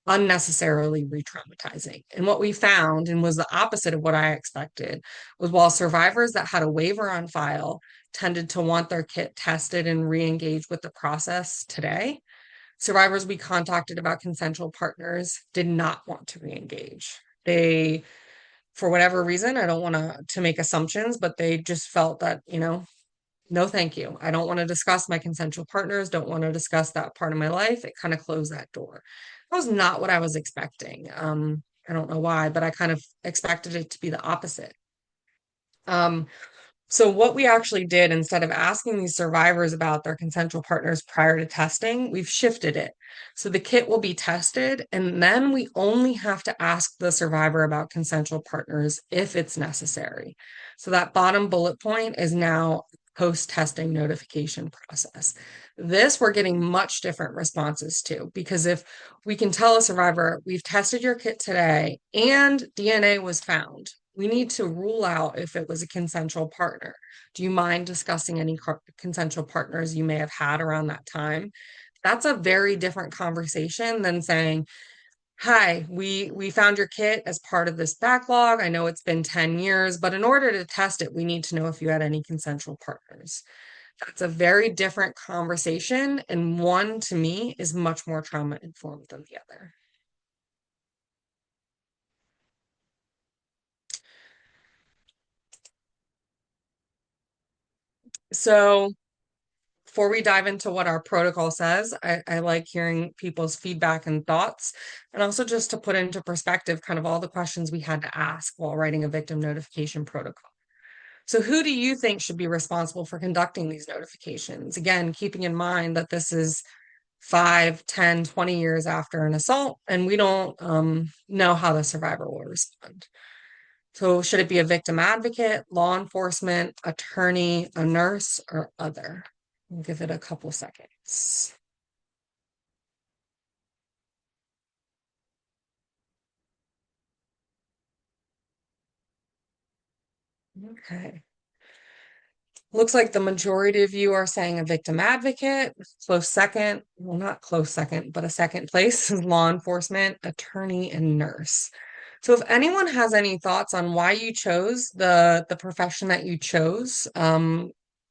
unnecessarily re-traumatizing. And what we found, and was the opposite of what I expected, was while survivors that had a waiver on file tended to want their kit tested and re-engage with the process today, survivors we contacted about consensual partners did not want to re-engage. They, for whatever reason, I don't want to make assumptions, but they just felt that, no, thank you. I don't want to discuss my consensual partners, don't want to discuss that part of my life. It kind of closed that door. That was not what I was expecting. I don't know why, but I kind of expected it to be the opposite. So what we actually did, instead of asking these survivors about their consensual partners prior to testing, we've shifted it. So the kit will be tested, and then we only have to ask the survivor about consensual partners if it's necessary. So that bottom bullet point is now post-testing notification process. This we're getting much different responses to, because if we can tell a survivor, we've tested your kit today and DNA was found, we need to rule out if it was a consensual partner. Do you mind discussing any consensual partners you may have had around that time? That's a very different conversation than saying, hi, we found your kit as part of this backlog. I know it's been 10 years, but in order to test it, we need to know if you had any consensual partners. That's a very different conversation, and one, to me, is much more trauma-informed than the other. So before we dive into what our protocol says, I like hearing people's feedback and thoughts, and also just to put into perspective kind of all the questions we had to ask while writing a victim notification protocol. So who do you think should be responsible for conducting these notifications? Again, keeping in mind that this is 5, 10, 20 years after an assault, and we don't know how the survivor will respond. So should it be a victim advocate, law enforcement, attorney, a nurse, or other? We'll give it a couple seconds. Okay. Looks like the majority of you are saying a victim advocate. Close second, well, not close second, but a second place is law enforcement, attorney, and nurse. So if anyone has any thoughts on why you chose the profession that you chose,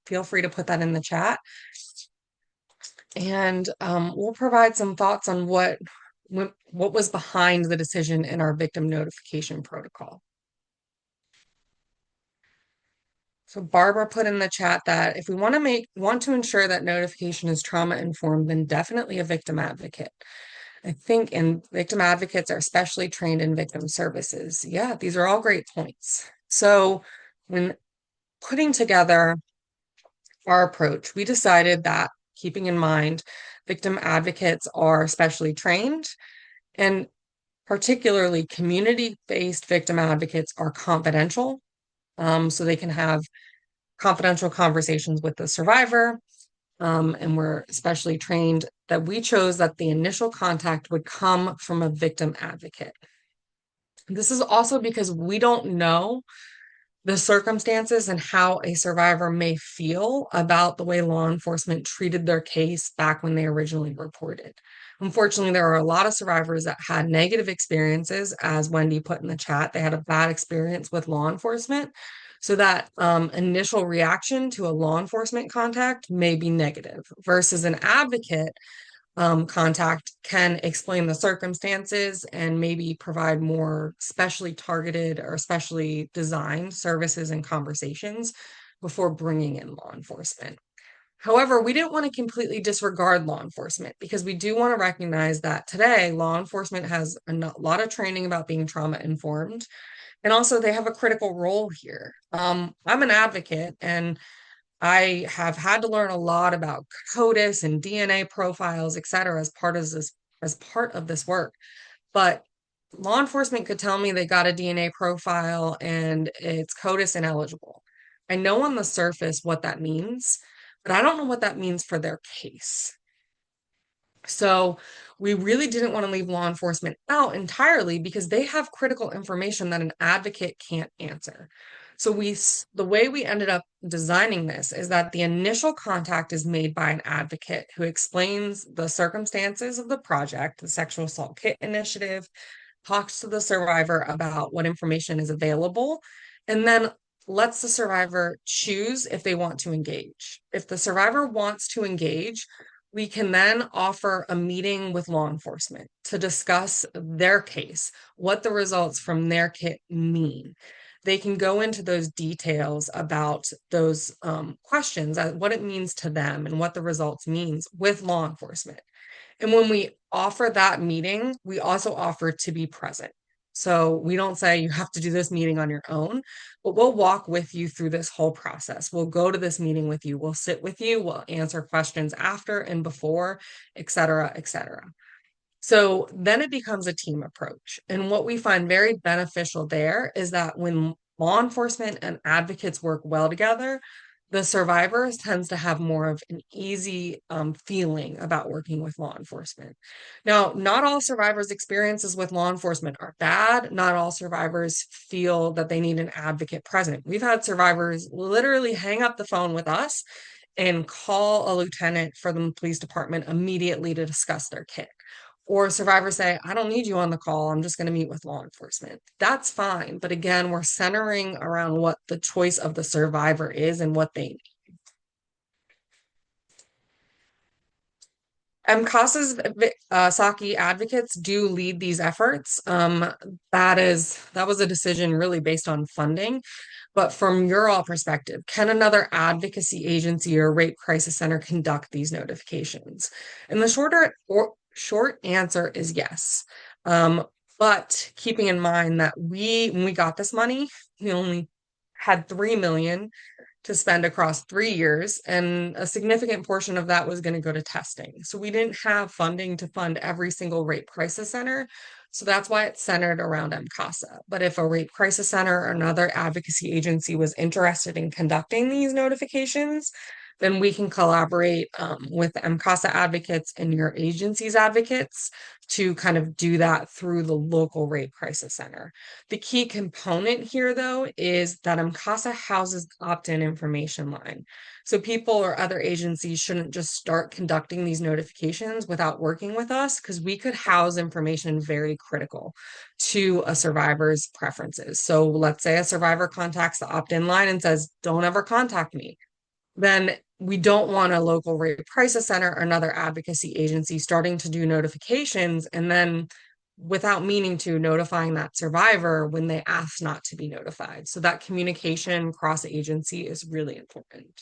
feel free to put that in the chat. And we'll provide some thoughts on what was behind the decision in our victim notification protocol. So Barbara put in the chat that if we want to ensure that notification is trauma informed, then definitely a victim advocate. I think and victim advocates are especially trained in victim services. Yeah, these are all great points. So when putting together our approach, we decided that keeping in mind victim advocates are specially trained, and particularly community-based victim advocates are confidential. So they can have confidential conversations with the survivor. And we're especially trained that we chose that the initial contact would come from a victim advocate. This is also because we don't know the circumstances and how a survivor may feel about the way law enforcement treated their case back when they originally reported. Unfortunately, there are a lot of survivors that had negative experiences, as Wendy put in the chat. They had a bad experience with law enforcement. So that initial reaction to a law enforcement contact may be negative versus an advocate contact can explain the circumstances and maybe provide more specially targeted or specially designed services and conversations before bringing in law enforcement. However, we didn't want to completely disregard law enforcement because we do want to recognize that today law enforcement has a lot of training about being trauma informed, and also they have a critical role here. I'm an advocate, and I have had to learn a lot about CODIS and DNA profiles, et cetera, as part of this work. But law enforcement could tell me they got a DNA profile and it's CODIS ineligible. I know on the surface what that means, but I don't know what that means for their case. So we really didn't want to leave law enforcement out entirely because they have critical information that an advocate can't answer. So the way we ended up designing this is that the initial contact is made by an advocate who explains the circumstances of the project, the Sexual Assault Kit Initiative, talks to the survivor about what information is available, and then lets the survivor choose if they want to engage. If the survivor wants to engage, we can then offer a meeting with law enforcement to discuss their case, what the results from their kit mean. They can go into those details about those questions, what it means to them and what the results means with law enforcement. And when we offer that meeting, we also offer to be present. So we don't say you have to do this meeting on your own, but we'll walk with you through this whole process. We'll go to this meeting with you. We'll sit with you. We'll answer questions after and before, et cetera, et cetera. So then it becomes a team approach. And what we find very beneficial there is that when law enforcement and advocates work well together, the survivors tends to have more of an easy feeling about working with law enforcement. Now, not all survivors' experiences with law enforcement are bad. Not all survivors feel that they need an advocate present. We've had survivors literally hang up the phone with us and call a lieutenant for the police department immediately to discuss their kit. Or survivors say, I don't need you on the call. I'm just going to meet with law enforcement. That's fine. But again, we're centering around what the choice of the survivor is and what they need. MCASA's SAKI advocates do lead these efforts. That was a decision really based on funding. But from your all perspective, can another advocacy agency or rape crisis center conduct these notifications? And the short answer is yes. Um, but keeping in mind that when we got this money, we only had 3 million to spend across 3 years, and a significant portion of that was going to go to testing. So we didn't have funding to fund every single rape crisis center. So that's why it's centered around MCASA. But if a rape crisis center or another advocacy agency was interested in conducting these notifications, then we can collaborate with MCASA advocates and your agency's advocates to kind of do that through the local rape crisis center. The key component here, though, is that MCASA houses opt-in information line. So people or other agencies shouldn't just start conducting these notifications without working with us, because we could house information very critical to a survivor's preferences. So let's say a survivor contacts the opt-in line and says, "Don't ever contact me." Then we don't want a local rape crisis center or another advocacy agency starting to do notifications and then without meaning to notifying that survivor when they ask not to be notified. So that communication cross agency is really important.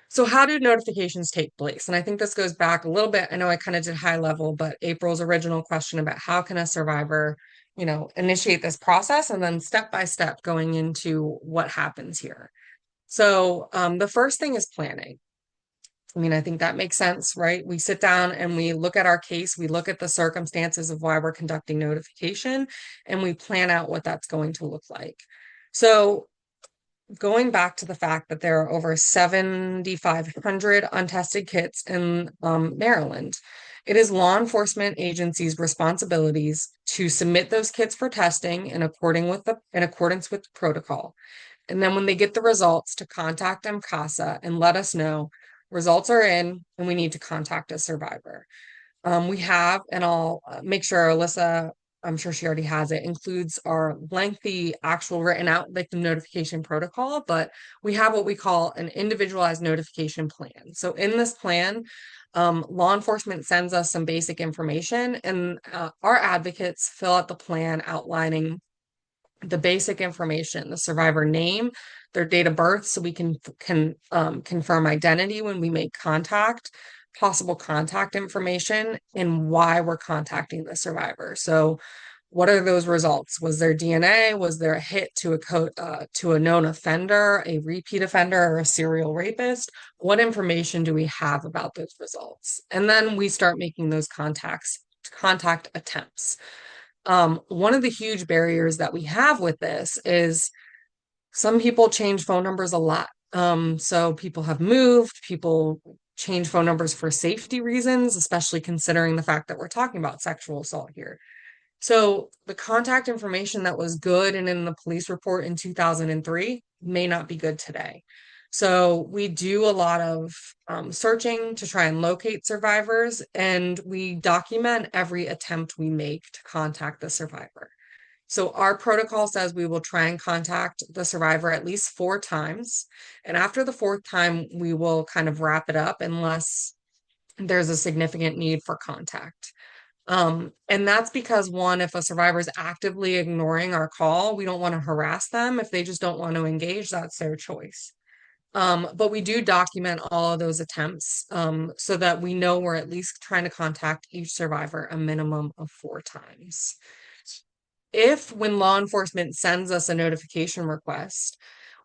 So how did notifications take place? And I think this goes back a little bit. I know I kind of did high level, but April's original question about how can a survivor, initiate this process, and then step by step going into what happens here. So the first thing is planning. I mean, I think that makes sense, right? We sit down and we look at our case, we look at the circumstances of why we're conducting notification, and we plan out what that's going to look like. So going back to the fact that there are over 7,500 untested kits in Maryland, it is law enforcement agencies' responsibilities to submit those kits for testing in accordance with the protocol. And then when they get the results, to contact MCASA and let us know results are in and we need to contact a survivor. We have, and I'll make sure Alyssa, I'm sure she already has it, includes our lengthy actual written out victim notification protocol, but we have what we call an individualized notification plan. So in this plan, law enforcement sends us some basic information, and our advocates fill out the plan outlining the basic information, the survivor name, their date of birth, so we can confirm identity when we make contact, possible contact information, and why we're contacting the survivor. So what are those results? Was there DNA? Was there a hit to a known offender, a repeat offender, or a serial rapist? What information do we have about those results? And then we start making those contact attempts. One of the huge barriers that we have with this is some people change phone numbers a lot. So people have moved, people change phone numbers for safety reasons, especially considering the fact that we're talking about sexual assault here. So the contact information that was good and in the police report in 2003 may not be good today. So we do a lot of searching to try and locate survivors, and we document every attempt we make to contact the survivor. So our protocol says we will try and contact the survivor at least 4 times. And after the 4th time, we will kind of wrap it up unless there's a significant need for contact. And that's because, one, if a survivor is actively ignoring our call, we don't want to harass them. If they just don't want to engage, that's their choice. But we do document all of those attempts so that we know we're at least trying to contact each survivor a minimum of 4 times. If, when law enforcement sends us a notification request,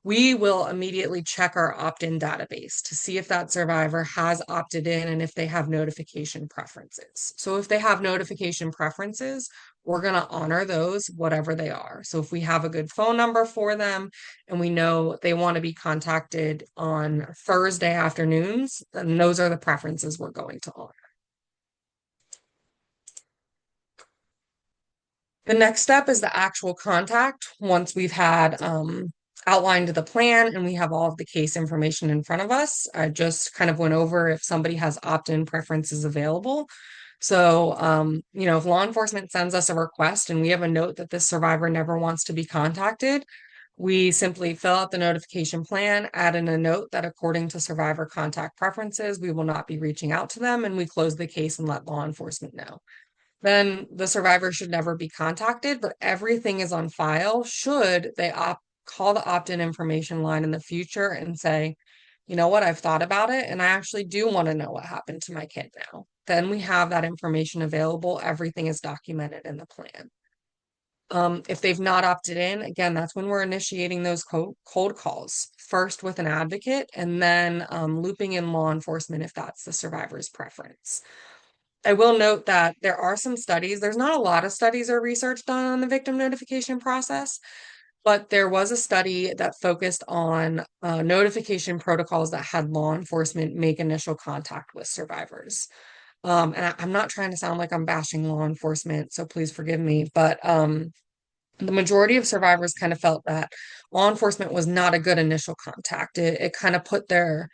we will immediately check our opt-in database to see if that survivor has opted in and if they have notification preferences. So if they have notification preferences, we're going to honor those, whatever they are. So if we have a good phone number for them and we know they want to be contacted on Thursday afternoons, then those are the preferences we're going to honor. The next step is the actual contact. Once we've had outlined the plan and we have all of the case information in front of us, I just kind of went over if somebody has opt-in preferences available. So, if law enforcement sends us a request and we have a note that this survivor never wants to be contacted, We simply fill out the notification plan, add in a note that according to survivor contact preferences, we will not be reaching out to them, and we close the case and let law enforcement know. Then the survivor should never be contacted, but everything is on file should they call the opt-in information line in the future and say, you know what, I've thought about it and I actually do want to know what happened to my kid now. Then we have that information available. Everything is documented in the plan. If they've not opted in, again, that's when we're initiating those cold calls, first with an advocate and then looping in law enforcement if that's the survivor's preference. I will note that there are some studies. There's not a lot of studies or research done on the victim notification process, but there was a study that focused on notification protocols that had law enforcement make initial contact with survivors. And I'm not trying to sound like I'm bashing law enforcement, so please forgive me, but the majority of survivors kind of felt that law enforcement was not a good initial contact. It kind of put their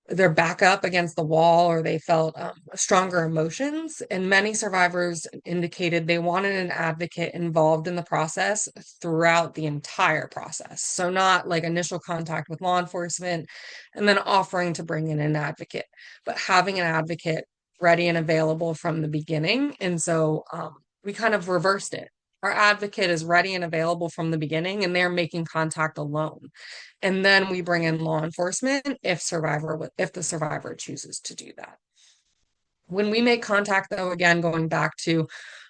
back up against the wall, or they felt stronger emotions. And many survivors indicated they wanted an advocate involved in the process throughout the entire process. So not like initial contact with law enforcement and then offering to bring in an advocate, but having an advocate ready and available from the beginning. And so we kind of reversed it. Our advocate is ready and available from the beginning, and they're making contact alone. And then we bring in law enforcement if the survivor chooses to do that. When we make contact, though, again, going back to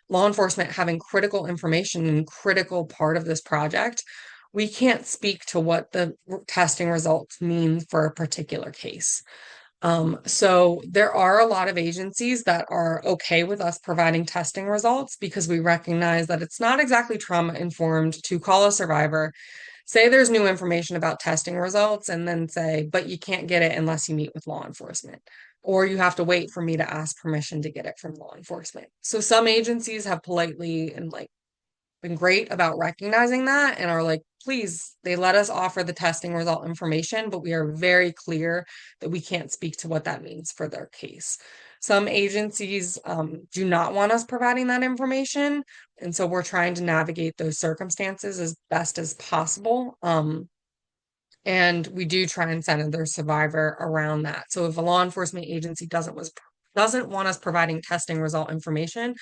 law enforcement having critical information and critical part of this project, we can't speak to what the testing results mean for a particular case. So there are a lot of agencies that are okay with us providing testing results because we recognize that it's not exactly trauma informed to call a survivor, say there's new information about testing results, and then say, but you can't get it unless you meet with law enforcement, or you have to wait for me to ask permission to get it from law enforcement. So some agencies have politely and like been great about recognizing that and are like, please, they let us offer the testing result information, but we are very clear that we can't speak to what that means for their case. Some agencies do not want us providing that information. And so we're trying to navigate those circumstances as best as possible. And we do try and center their survivor around that. So if a law enforcement agency doesn't want us providing testing result information,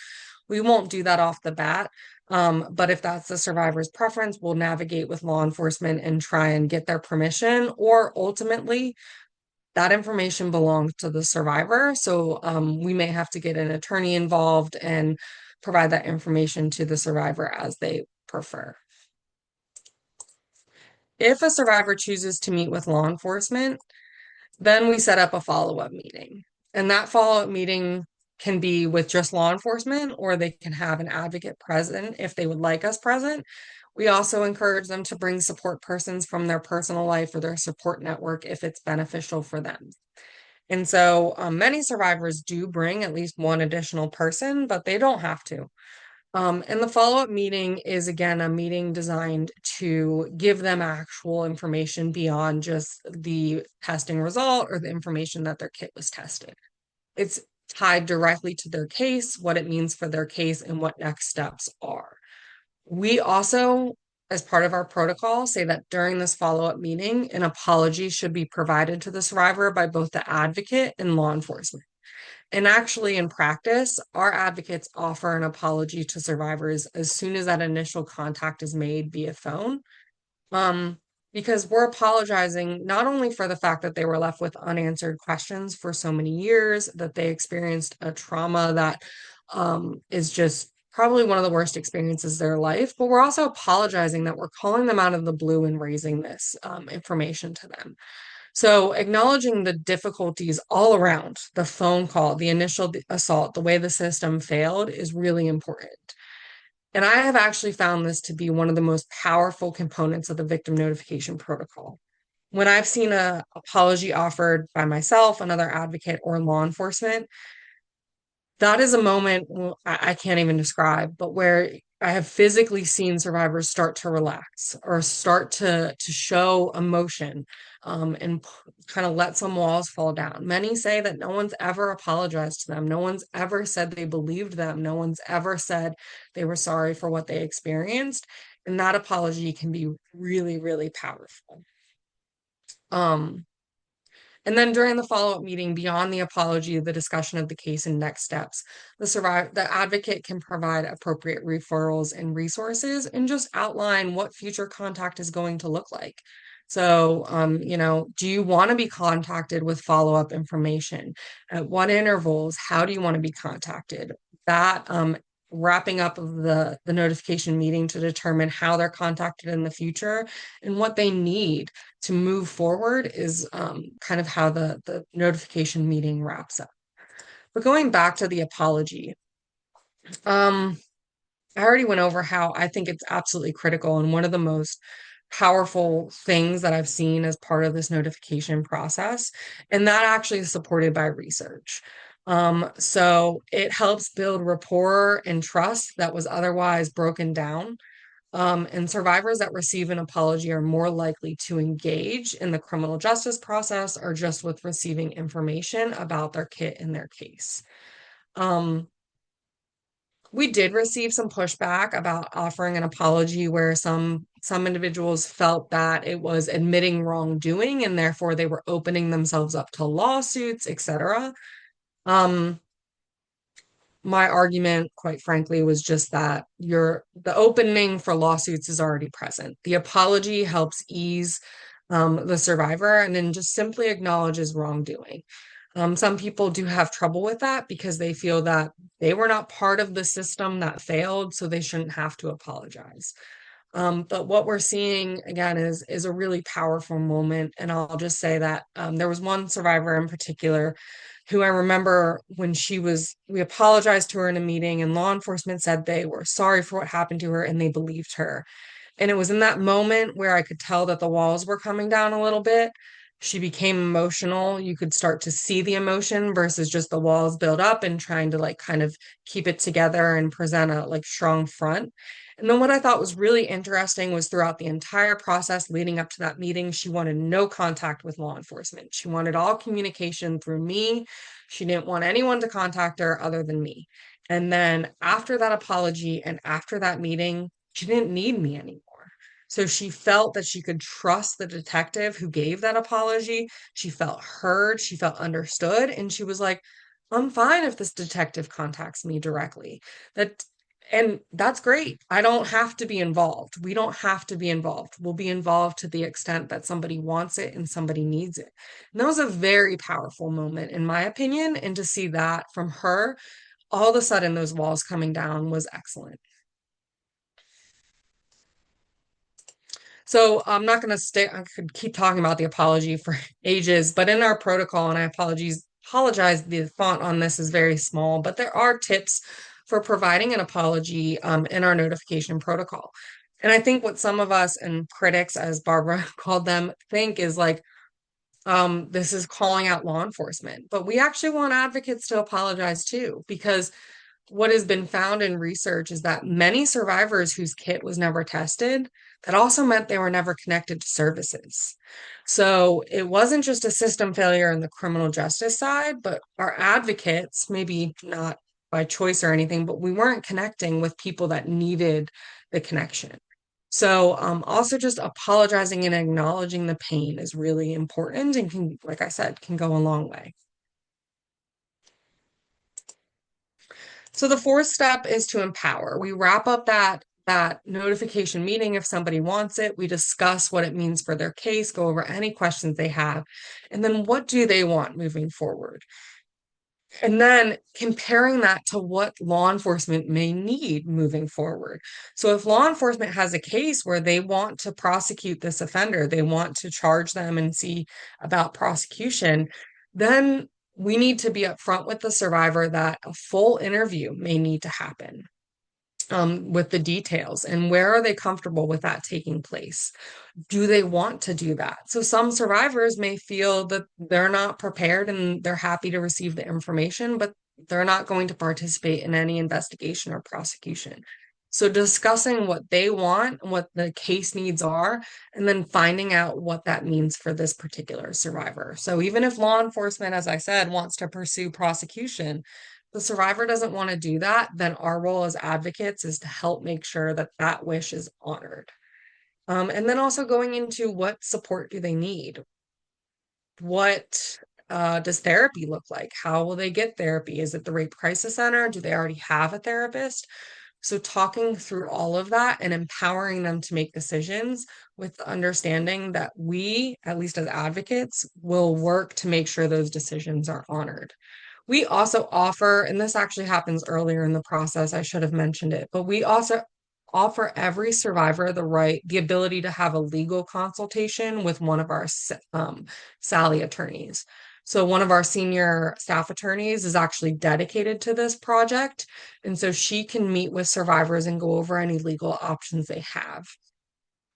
we won't do that off the bat. But if that's the survivor's preference, we'll navigate with law enforcement and try and get their permission, or ultimately that information belongs to the survivor. So we may have to get an attorney involved and provide that information to the survivor as they prefer. If a survivor chooses to meet with law enforcement, then we set up a follow-up meeting. And that follow-up meeting can be with just law enforcement, or they can have an advocate present if they would like us present. We also encourage them to bring support persons from their personal life or their support network if it's beneficial for them. And so many survivors do bring at least one additional person, but they don't have to. And the follow-up meeting is, again, a meeting designed to give them actual information beyond just the testing result or the information that their kit was tested. It's tied directly to their case, what it means for their case, and what next steps are. We also, as part of our protocol, say that during this follow-up meeting, an apology should be provided to the survivor by both the advocate and law enforcement. And actually, in practice, our advocates offer an apology to survivors as soon as that initial contact is made via phone. Because we're apologizing not only for the fact that they were left with unanswered questions for so many years, that they experienced a trauma that is just probably one of the worst experiences of their life, but we're also apologizing that we're calling them out of the blue and raising this information to them. So acknowledging the difficulties all around the phone call, the initial assault, the way the system failed is really important. And I have actually found this to be one of the most powerful components of the victim notification protocol. When I've seen an apology offered by myself, another advocate, or law enforcement, that is a moment I can't even describe, but where I have physically seen survivors start to relax or start to show emotion and kind of let some walls fall down. Many say that no one's ever apologized to them. No one's ever said they believed them. No one's ever said they were sorry for what they experienced. And that apology can be really, really powerful. Um, and then during the follow-up meeting, beyond the apology, the discussion of the case and next steps, the advocate can provide appropriate referrals and resources and just outline what future contact is going to look like. So, do you want to be contacted with follow-up information? At what intervals? How do you want to be contacted? That wrapping up of the notification meeting to determine how they're contacted in the future and what they need to move forward is kind of how the notification meeting wraps up. But going back to the apology, um, I already went over how I think it's absolutely critical and one of the most powerful things that I've seen as part of this notification process. And that actually is supported by research. So it helps build rapport and trust that was otherwise broken down. And survivors that receive an apology are more likely to engage in the criminal justice process or just with receiving information about their kit and their case. Um, we did receive some pushback about offering an apology where some individuals felt that it was admitting wrongdoing and therefore they were opening themselves up to lawsuits, etc. Um, my argument, quite frankly, was just that the opening for lawsuits is already present. The apology helps ease the survivor and then just simply acknowledges wrongdoing. Some people do have trouble with that because they feel that they were not part of the system that failed, so they shouldn't have to apologize. But what we're seeing again is a really powerful moment, and I'll just say that there was one survivor in particular who I remember when we apologized to her in a meeting, and law enforcement said they were sorry for what happened to her and they believed her. And it was in that moment where I could tell that the walls were coming down a little bit. She became emotional. You could start to see the emotion versus just the walls build up and trying to like kind of keep it together and present a like strong front. And then what I thought was really interesting was throughout the entire process leading up to that meeting, she wanted no contact with law enforcement. She wanted all communication through me. She didn't want anyone to contact her other than me. And then after that apology and after that meeting, she didn't need me anymore. So she felt that she could trust the detective who gave that apology. She felt heard, she felt understood, and she was like, I'm fine if this detective contacts me directly. That and that's great. I don't have to be involved. We don't have to be involved. We'll be involved to the extent that somebody wants it and somebody needs it. And that was a very powerful moment, in my opinion. And to see that from her, all of a sudden, those walls coming down was excellent. So I'm not going to stay, I could keep talking about the apology for ages, but in our protocol, and I apologize, the font on this is very small, but there are tips for providing an apology in our notification protocol. And I think what some of us and critics, as Barbara called them, think is like, this is calling out law enforcement. But we actually want advocates to apologize too, because what has been found in research is that many survivors whose kit was never tested, that also meant they were never connected to services. So it wasn't just a system failure in the criminal justice side, but our advocates, maybe not by choice or anything, but we weren't connecting with people that needed the connection. So also just apologizing and acknowledging the pain is really important and can, like I said, can go a long way. So the fourth step is to empower. We wrap up that notification meeting if somebody wants it. We discuss what it means for their case, go over any questions they have, and then what do they want moving forward? And then comparing that to what law enforcement may need moving forward. So if law enforcement has a case where they want to prosecute this offender, they want to charge them and see about prosecution, then we need to be upfront with the survivor that a full interview may need to happen with the details and where are they comfortable with that taking place? Do they want to do that? So some survivors may feel that they're not prepared and they're happy to receive the information, but they're not going to participate in any investigation or prosecution. So discussing what they want, what the case needs are, and then finding out what that means for this particular survivor. So even if law enforcement, as I said, wants to pursue prosecution, the survivor doesn't want to do that, then our role as advocates is to help make sure that that wish is honored. And then also going into what support do they need? What does therapy look like? How will they get therapy? Is it the Rape Crisis Center? Do they already have a therapist? So, talking through all of that and empowering them to make decisions with the understanding that we, at least as advocates, will work to make sure those decisions are honored. We also offer, and this actually happens earlier in the process, I should have mentioned it, but we also offer every survivor the ability to have a legal consultation with one of our SALI attorneys. So one of our senior staff attorneys is actually dedicated to this project. And so she can meet with survivors and go over any legal options they have.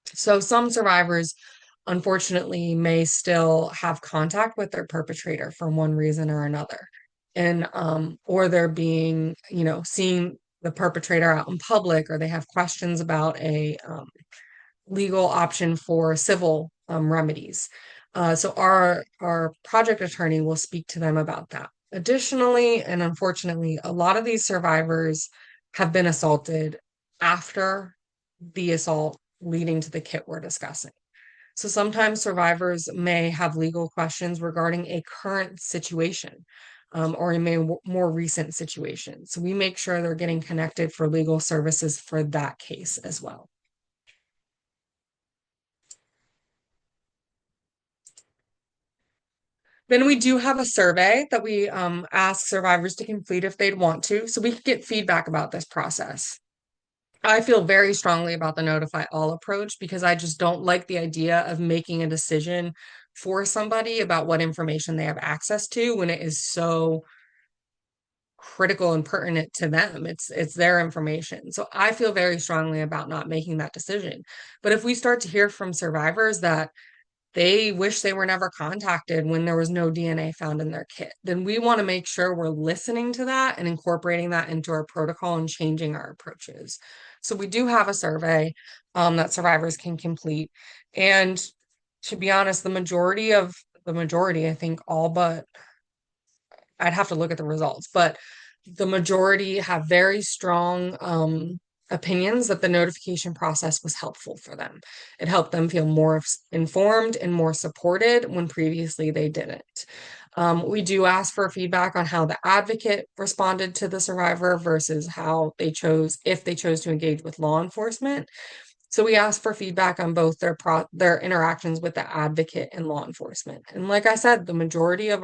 So some survivors, unfortunately, may still have contact with their perpetrator for one reason or another. And or they're being, seeing the perpetrator out in public, or they have questions about a legal option for civil remedies. So our project attorney will speak to them about that. Additionally, and unfortunately, a lot of these survivors have been assaulted after the assault leading to the kit we're discussing. So sometimes survivors may have legal questions regarding a current situation or a more recent situation. So we make sure they're getting connected for legal services for that case as well. Then we do have a survey that we ask survivors to complete if they'd want to, so we could get feedback about this process. I feel very strongly about the notify all approach because I just don't like the idea of making a decision for somebody about what information they have access to when it is so critical and pertinent to them. It's their information. So I feel very strongly about not making that decision. But if we start to hear from survivors that they wish they were never contacted when there was no DNA found in their kit, then we want to make sure we're listening to that and incorporating that into our protocol and changing our approaches. So we do have a survey that survivors can complete. And to be honest, the majority, I think all but I'd have to look at the results, but the majority have very strong opinions that the notification process was helpful for them. It helped them feel more informed and more supported when previously they didn't. We do ask for feedback on how the advocate responded to the survivor versus how they chose, if they chose to engage with law enforcement. So we asked for feedback on both their interactions with the advocate and law enforcement. And like I said, the majority of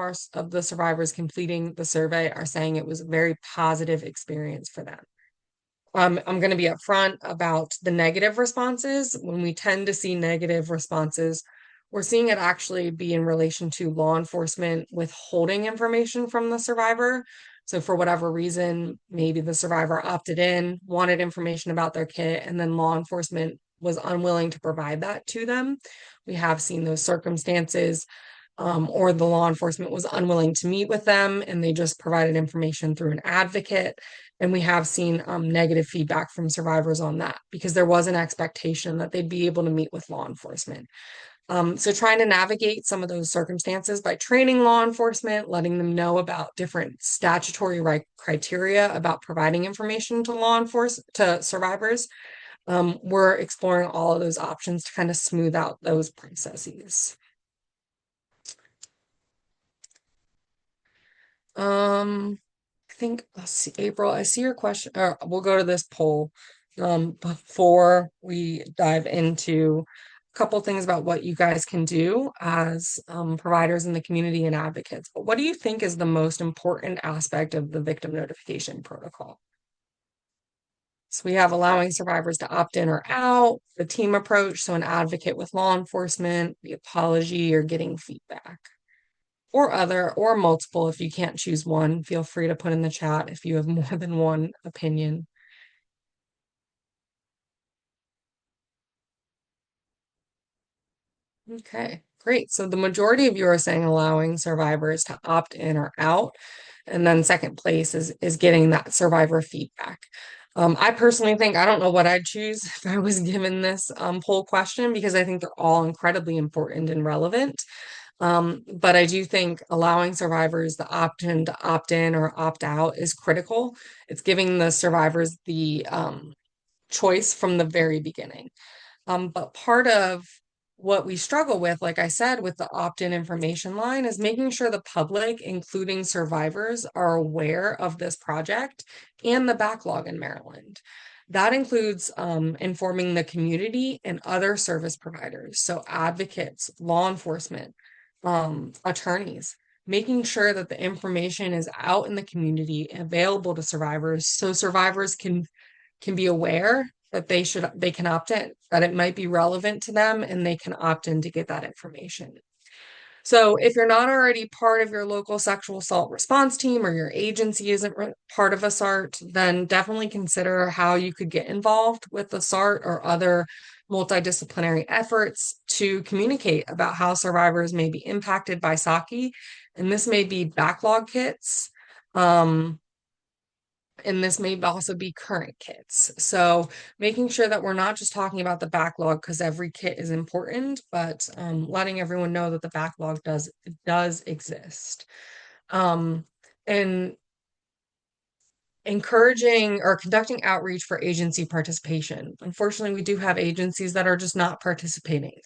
the survivors completing the survey are saying it was a very positive experience for them. I'm going to be upfront about the negative responses. When we tend to see negative responses, we're seeing it actually be in relation to law enforcement withholding information from the survivor. So for whatever reason, maybe the survivor opted in, wanted information about their kit, and then law enforcement was unwilling to provide that to them. We have seen those circumstances, or the law enforcement was unwilling to meet with them and they just provided information through an advocate. And we have seen negative feedback from survivors on that because there was an expectation that they'd be able to meet with law enforcement. So trying to navigate some of those circumstances by training law enforcement, letting them know about different statutory criteria about providing information to to survivors. We're exploring all of those options to kind of smooth out those processes. I think, let's see, April, I see your question, or we'll go to this poll before we dive into a couple things about what you guys can do as providers in the community and advocates. But what do you think is the most important aspect of the victim notification protocol? So we have allowing survivors to opt in or out, the team approach, so an advocate with law enforcement, the apology, or getting feedback. Or multiple. If you can't choose one, feel free to put in the chat if you have more than one opinion. Okay, great. So the majority of you are saying allowing survivors to opt in or out. And then second place is getting that survivor feedback. I personally think I don't know what I'd choose if I was given this poll question because I think they're all incredibly important and relevant. But I do think allowing survivors the option to opt in or opt out is critical. It's giving the survivors the choice from the very beginning. But part of what we struggle with, like I said, with the opt-in information line is making sure the public, including survivors, are aware of this project and the backlog in Maryland. That includes informing the community and other service providers, so advocates, law enforcement, attorneys, making sure that the information is out in the community, available to survivors, so survivors can be aware that they can opt in, that it might be relevant to them and they can opt in to get that information. So if you're not already part of your local sexual assault response team or your agency isn't part of a SART, then definitely consider how you could get involved with the SART or other multidisciplinary efforts to communicate about how survivors may be impacted by SAKI. And this may be backlog kits. And this may also be current kits. So making sure that we're not just talking about the backlog because every kit is important, but letting everyone know that the backlog does exist. And encouraging or conducting outreach for agency participation. Unfortunately, we do have agencies that are just not participating.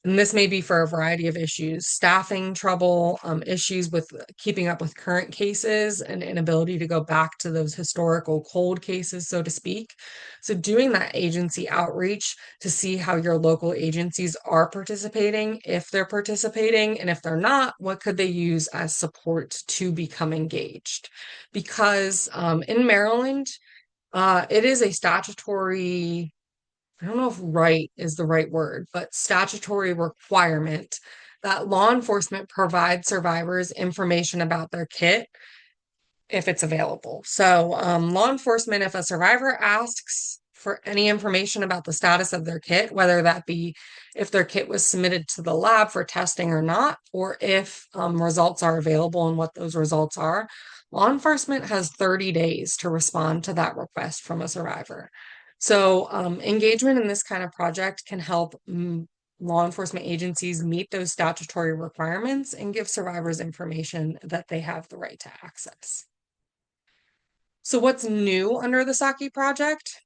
And this may be for a variety of issues, staffing trouble, issues with keeping up with current cases, and inability to go back to those historical cold cases, so to speak. So doing that agency outreach to see how your local agencies are participating, if they're participating, and if they're not, what could they use as support to become engaged? Because in Maryland, it is a statutory, I don't know if right is the right word, but statutory requirement that law enforcement provide survivors information about their kit if it's available. So, law enforcement, if a survivor asks for any information about the status of their kit, whether that be if their kit was submitted to the lab for testing or not, or if results are available and what those results are, law enforcement has 30 days to respond to that request from a survivor. So, engagement in this kind of project can help law enforcement agencies meet those statutory requirements and give survivors information that they have the right to access. So what's new under the SAKI project?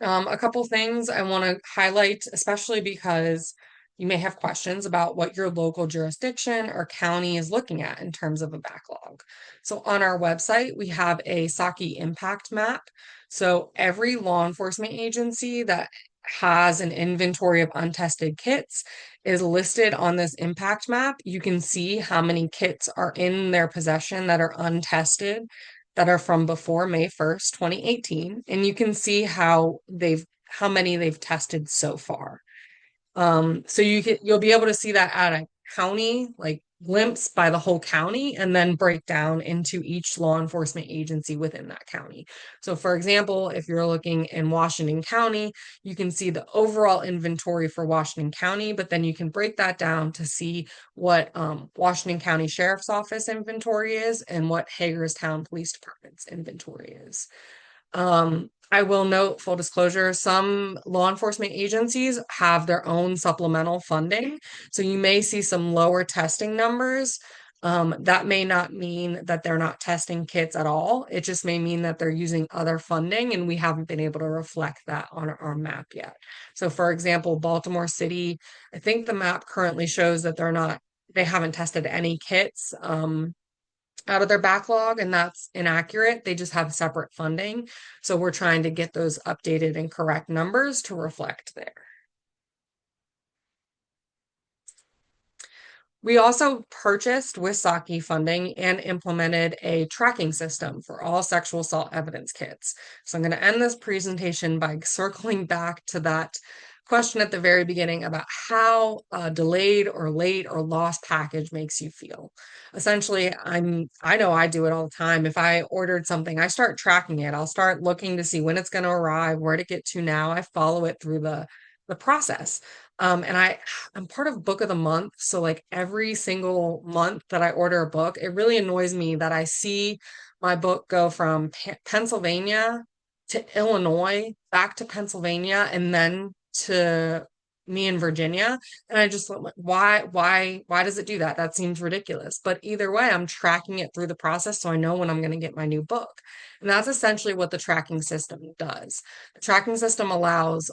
A couple things I want to highlight, especially because you may have questions about what your local jurisdiction or county is looking at in terms of a backlog. So on our website, we have a SAKI impact map. So every law enforcement agency that has an inventory of untested kits is listed on this impact map. You can see how many kits are in their possession that are untested that are from before May 1st, 2018, and you can see how many they've tested so far. So you'll be able to see that at a county, like glimpse by the whole county, and then break down into each law enforcement agency within that county. So for example, if you're looking in Washington County, you can see the overall inventory for Washington County, but then you can break that down to see what Washington County Sheriff's Office inventory is and what Hagerstown Police Department's inventory is. I will note, full disclosure, some law enforcement agencies have their own supplemental funding. So you may see some lower testing numbers. That may not mean that they're not testing kits at all. It just may mean that they're using other funding, and we haven't been able to reflect that on our map yet. So for example, Baltimore City, I think the map currently shows that they haven't tested any kits. Out of their backlog, and that's inaccurate. They just have separate funding. So we're trying to get those updated and correct numbers to reflect there. We also purchased with SAKI funding and implemented a tracking system for all sexual assault evidence kits. So I'm going to end this presentation by circling back to that question at the very beginning about how a delayed or late or lost package makes you feel. Essentially, I know I do it all the time. If I ordered something, I start tracking it. I'll start looking to see when it's going to arrive, where to get to now. I follow it through the process. And I'm part of book of the month. So like every single month that I order a book, it really annoys me that I see my book go from Pennsylvania to Illinois, back to Pennsylvania, and then to me in Virginia. And I just went, like, why does it do that? That seems ridiculous. But either way, I'm tracking it through the process so I know when I'm going to get my new book. And that's essentially what the tracking system does. The tracking system allows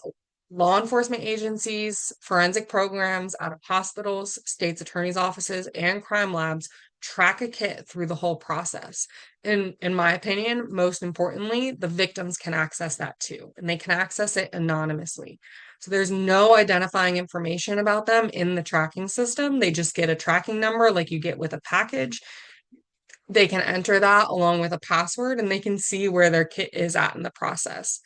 law enforcement agencies, forensic programs out of hospitals, states' attorneys' offices, and crime labs track a kit through the whole process. And in my opinion, most importantly, the victims can access that too, and they can access it anonymously. So there's no identifying information about them in the tracking system. They just get a tracking number like you get with a package. They can enter that along with a password and they can see where their kit is at in the process.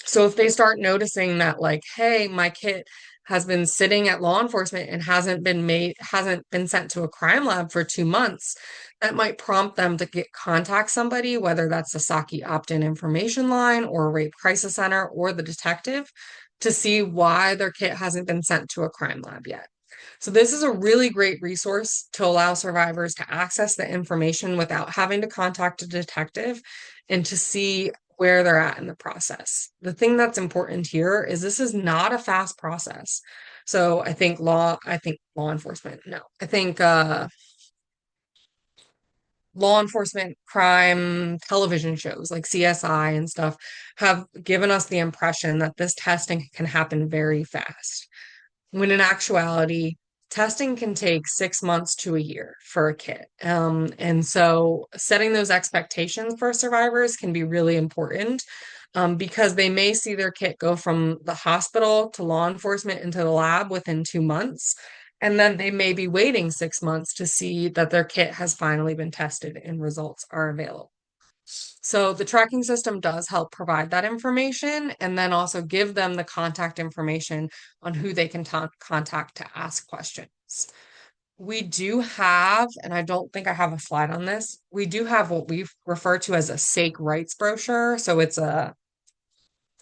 So if they start noticing that, like, hey, my kit has been sitting at law enforcement and hasn't been sent to a crime lab for 2 months, that might prompt them to contact somebody, whether that's the SAKI opt-in information line or a rape crisis center or the detective, to see why their kit hasn't been sent to a crime lab yet. So this is a really great resource to allow survivors to access the information without having to contact a detective and to see where they're at in the process. The thing that's important here is this is not a fast process. So I think law enforcement, no, I think law enforcement crime television shows like CSI and stuff have given us the impression that this testing can happen very fast. When in actuality, testing can take 6 months to a year for a kit. And so setting those expectations for survivors can be really important because they may see their kit go from the hospital to law enforcement into the lab within 2 months. And then they may be waiting 6 months to see that their kit has finally been tested and results are available. So the tracking system does help provide that information and then also give them the contact information on who they can contact to ask questions. We do have, and I don't think I have a slide on this, we do have what we refer to as a SAKE rights brochure. So it's a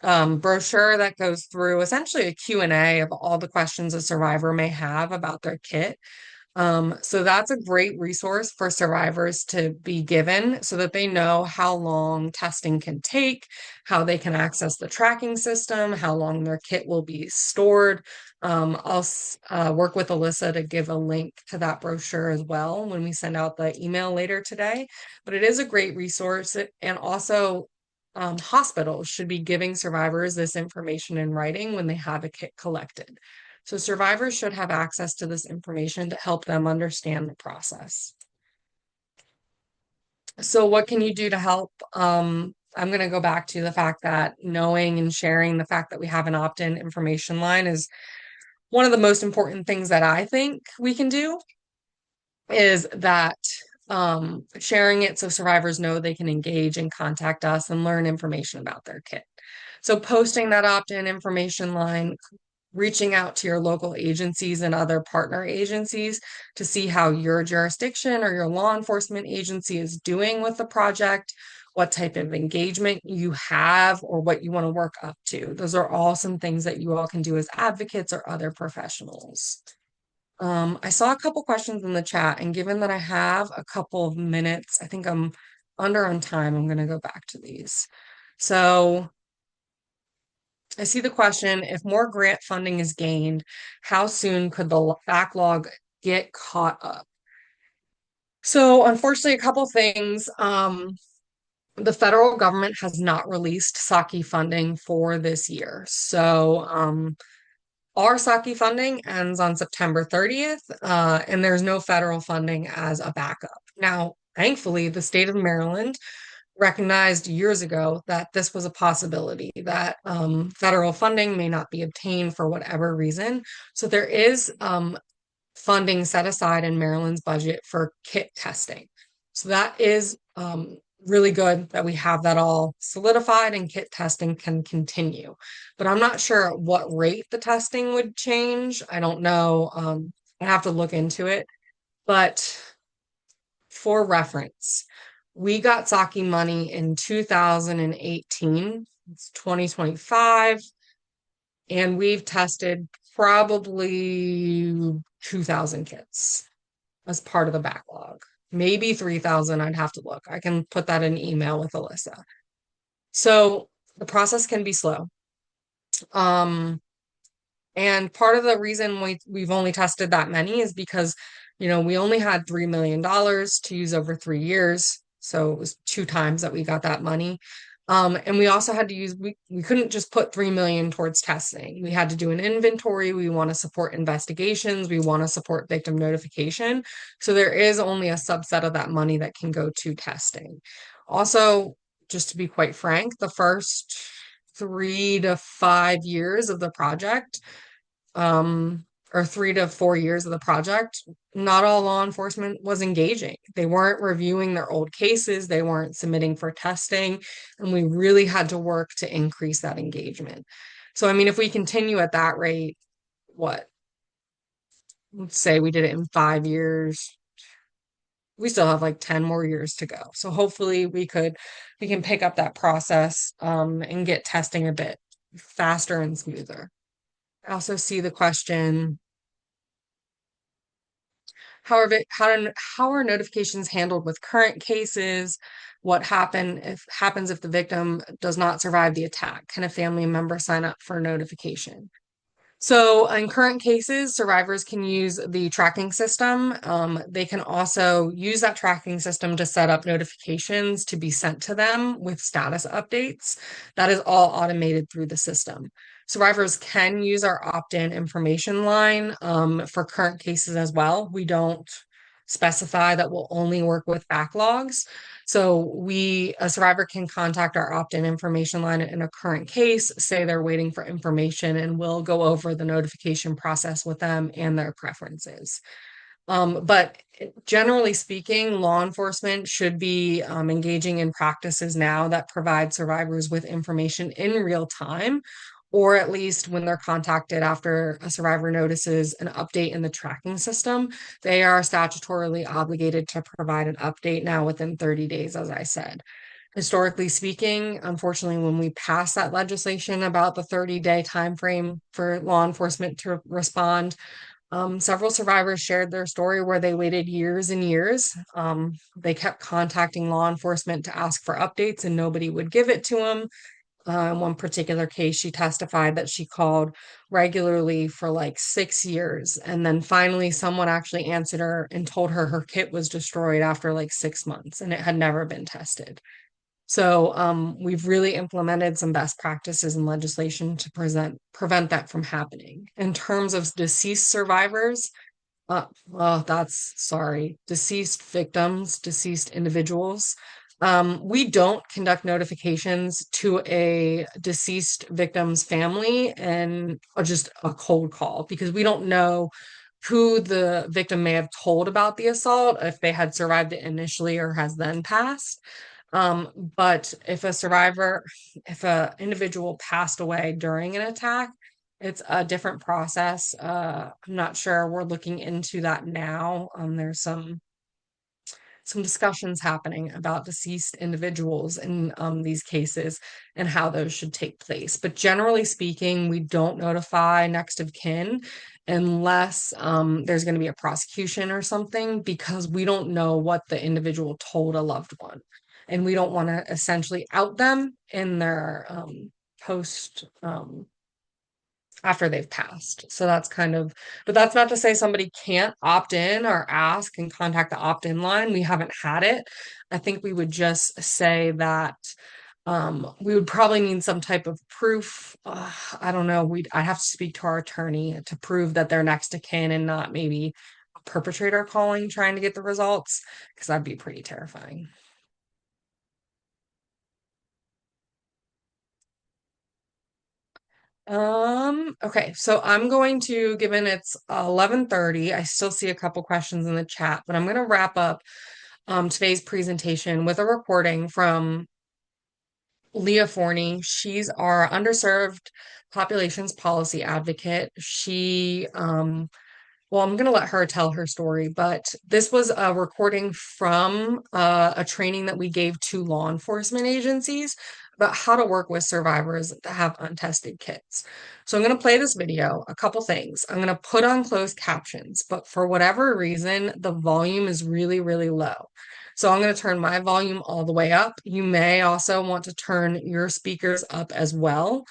brochure that goes through essentially a Q&A of all the questions a survivor may have about their kit. So that's a great resource for survivors to be given so that they know how long testing can take, how they can access the tracking system, how long their kit will be stored. I'll work with Alyssa to give a link to that brochure as well when we send out the email later today. But it is a great resource, and also hospitals should be giving survivors this information in writing when they have a kit collected. So survivors should have access to this information to help them understand the process. So what can you do to help? I'm going to go back to the fact that knowing and sharing the fact that we have an opt-in information line is one of the most important things that I think we can do is that sharing it so survivors know they can engage and contact us and learn information about their kit. So posting that opt-in information line, reaching out to your local agencies and other partner agencies to see how your jurisdiction or your law enforcement agency is doing with the project, what type of engagement you have, or what you want to work up to. Those are all some things that you all can do as advocates or other professionals. I saw a couple questions in the chat, and given that I have a couple of minutes, I think I'm under on time. I'm going to go back to these. So I see the question, if more grant funding is gained, how soon could the backlog get caught up? So unfortunately, a couple things. The federal government has not released SAKI funding for this year. So our SAKI funding ends on September 30th, and there's no federal funding as a backup. Now, thankfully, the state of Maryland recognized years ago that this was a possibility, that federal funding may not be obtained for whatever reason. So there is funding set aside in Maryland's budget for kit testing. So that is really good that we have that all solidified and kit testing can continue. But I'm not sure at what rate the testing would change. I don't know. I have to look into it. But for reference, we got SAKI money in 2018. It's 2025. And we've tested probably 2,000 kits as part of the backlog. maybe 3,000. I'd have to look. I can put that in email with Alyssa. So the process can be slow. Um, and part of the reason we've only tested that many is because, we only had $3 million to use over 3 years. So it was two times that we got that money. And we also had to we couldn't just put 3 million towards testing. We had to do an inventory. We want to support investigations. We want to support victim notification. So there is only a subset of that money that can go to testing. Also, just to be quite frank, the first 3 to 5 years of the project, um, or 3 to 4 years of the project, not all law enforcement was engaging. They weren't reviewing their old cases, they weren't submitting for testing, and we really had to work to increase that engagement. So, I mean, if we continue at that rate, what? Let's say we did it in 5 years. We still have like 10 more years to go. So hopefully we can pick up that process and get testing a bit faster and smoother. I also see the question, how are notifications handled with current cases? What happens if the victim does not survive the attack? Can a family member sign up for notification? So, in current cases, survivors can use the tracking system. They can also use that tracking system to set up notifications to be sent to them with status updates. That is all automated through the system. Survivors can use our opt-in information line for current cases as well. We don't specify that we'll only work with backlogs. So a survivor can contact our opt-in information line in a current case, say they're waiting for information, and we'll go over the notification process with them and their preferences. But generally speaking, law enforcement should be engaging in practices now that provide survivors with information in real time, or at least when they're contacted after a survivor notices an update in the tracking system, they are statutorily obligated to provide an update now within 30 days, as I said. Historically speaking, unfortunately, when we passed that legislation about the 30-day time frame for law enforcement to respond, several survivors shared their story where they waited years and years. They kept contacting law enforcement to ask for updates and nobody would give it to them. In one particular case, she testified that she called regularly for like 6 years. And then finally, someone actually answered her and told her her kit was destroyed after like 6 months and it had never been tested. So we've really implemented some best practices and legislation to prevent that from happening. In terms of deceased survivors, deceased victims, deceased individuals. We don't conduct notifications to a deceased victim's family and just a cold call because we don't know who the victim may have told about the assault, if they had survived it initially or has then passed. But if a individual passed away during an attack, it's a different process. I'm not sure. We're looking into that now. There's some discussions happening about deceased individuals in these cases and how those should take place. But generally speaking, we don't notify next of kin unless there's going to be a prosecution or something because we don't know what the individual told a loved one. And we don't want to essentially out them in their post after they've passed. So that's but that's not to say somebody can't opt in or ask and contact the opt-in line. We haven't had it. I think we would just say that we would probably need some type of proof. I don't know. I'd have to speak to our attorney to prove that they're next to kin and not maybe a perpetrator calling trying to get the results, because that'd be pretty terrifying. Okay, so I'm going to, given it's 11:30, I still see a couple questions in the chat, but I'm going to wrap up today's presentation with a recording from Leah Forney. She's our underserved populations policy advocate. She Well, I'm going to let her tell her story, but this was a recording from a training that we gave to law enforcement agencies about how to work with survivors that have untested kits. So I'm going to play this video, a couple things. I'm going to put on closed captions, but for whatever reason, the volume is really, really low. So I'm going to turn my volume all the way up. You may also want to turn your speakers up as well.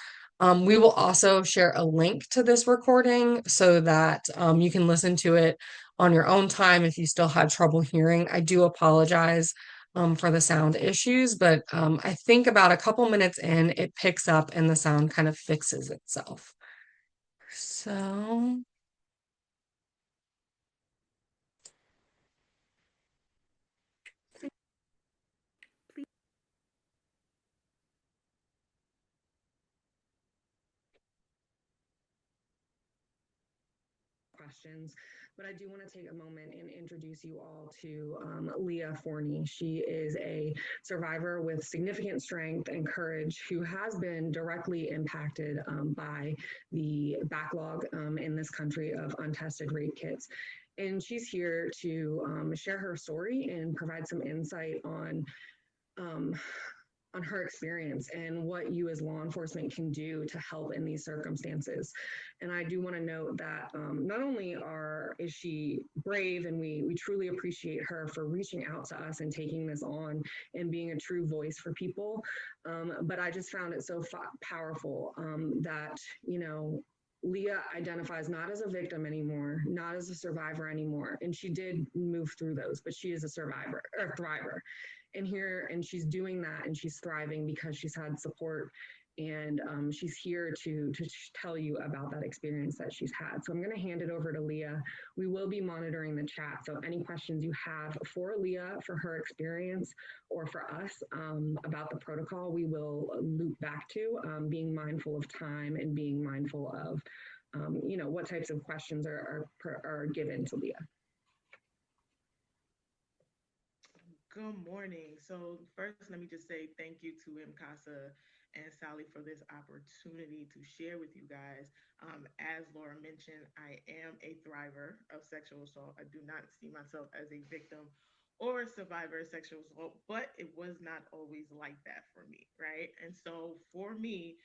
We will also share a link to this recording so that you can listen to it on your own time if you still had trouble hearing. I do apologize for the sound issues, but I think about a couple minutes in, it picks up and the sound kind of fixes itself. So, questions, but I do want to take a moment and introduce you all to Leah Forney. She is a survivor with significant strength and courage who has been directly impacted by the backlog in this country of untested rape kits. And she's here to share her story and provide some insight um, on her experience and what you as law enforcement can do to help in these circumstances. And I do want to note that not only is she brave, and we truly appreciate her for reaching out to us and taking this on and being a true voice for people, but I just found it so powerful that, Leah identifies not as a victim anymore, not as a survivor anymore. And she did move through those, but she is a survivor or thriver. And she's doing that and she's thriving because she's had support, and she's here to tell you about that experience that she's had. So I'm going to hand it over to Leah. We will be monitoring the chat, so any questions you have for Leah, for her experience, or for us about the protocol, we will loop back to, being mindful of time and being mindful of what types of questions are given to Leah. Good morning. So first, let me just say thank you to MCASA and Sally for this opportunity to share with you guys. As Laura mentioned, I am a thriver of sexual assault. I do not see myself as a victim or a survivor of sexual assault, but it was not always like that for me, right? And so for me,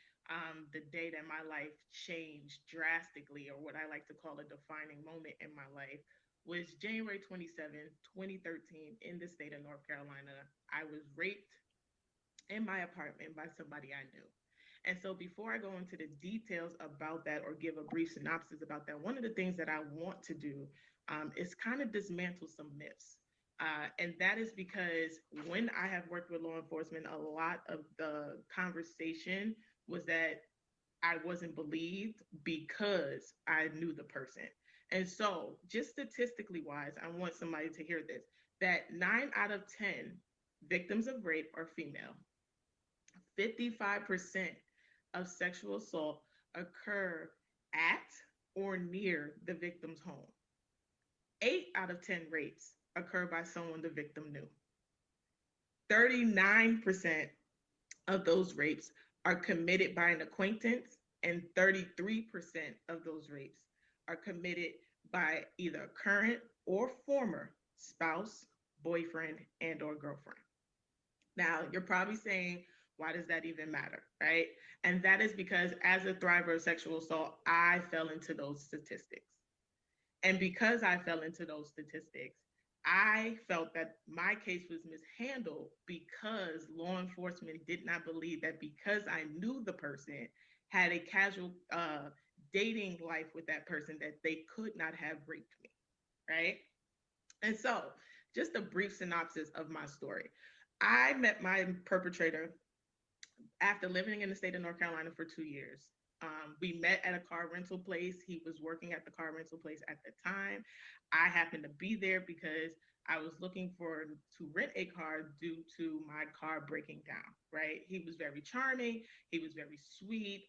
the day that my life changed drastically, or what I like to call a defining moment in my life, was January 27th, 2013, in the state of North Carolina. I was raped in my apartment by somebody I knew. And so before I go into the details about that or give a brief synopsis about that, one of the things that I want to do is kind of dismantle some myths. And that is because when I have worked with law enforcement, a lot of the conversation was that I wasn't believed because I knew the person. And so, just statistically wise, I want somebody to hear this, that 9 out of 10 victims of rape are female. 55% of sexual assault occur at or near the victim's home. 8 out of 10 rapes occur by someone the victim knew. 39% of those rapes are committed by an acquaintance, and 33% of those rapes are committed by either a current or former spouse, boyfriend, and or girlfriend. Now, you're probably saying, why does that even matter, right? And that is because as a thriver of sexual assault, I fell into those statistics. And because I fell into those statistics, I felt that my case was mishandled because law enforcement did not believe that because I knew the person, had a casual dating life with that person, that they could not have raped me, right? And so, just a brief synopsis of my story. I met my perpetrator after living in the state of North Carolina for 2 years. We met at a car rental place. He was working at the car rental place at the time. I happened to be there because I was looking to rent a car due to my car breaking down, right? He was very charming. He was very sweet.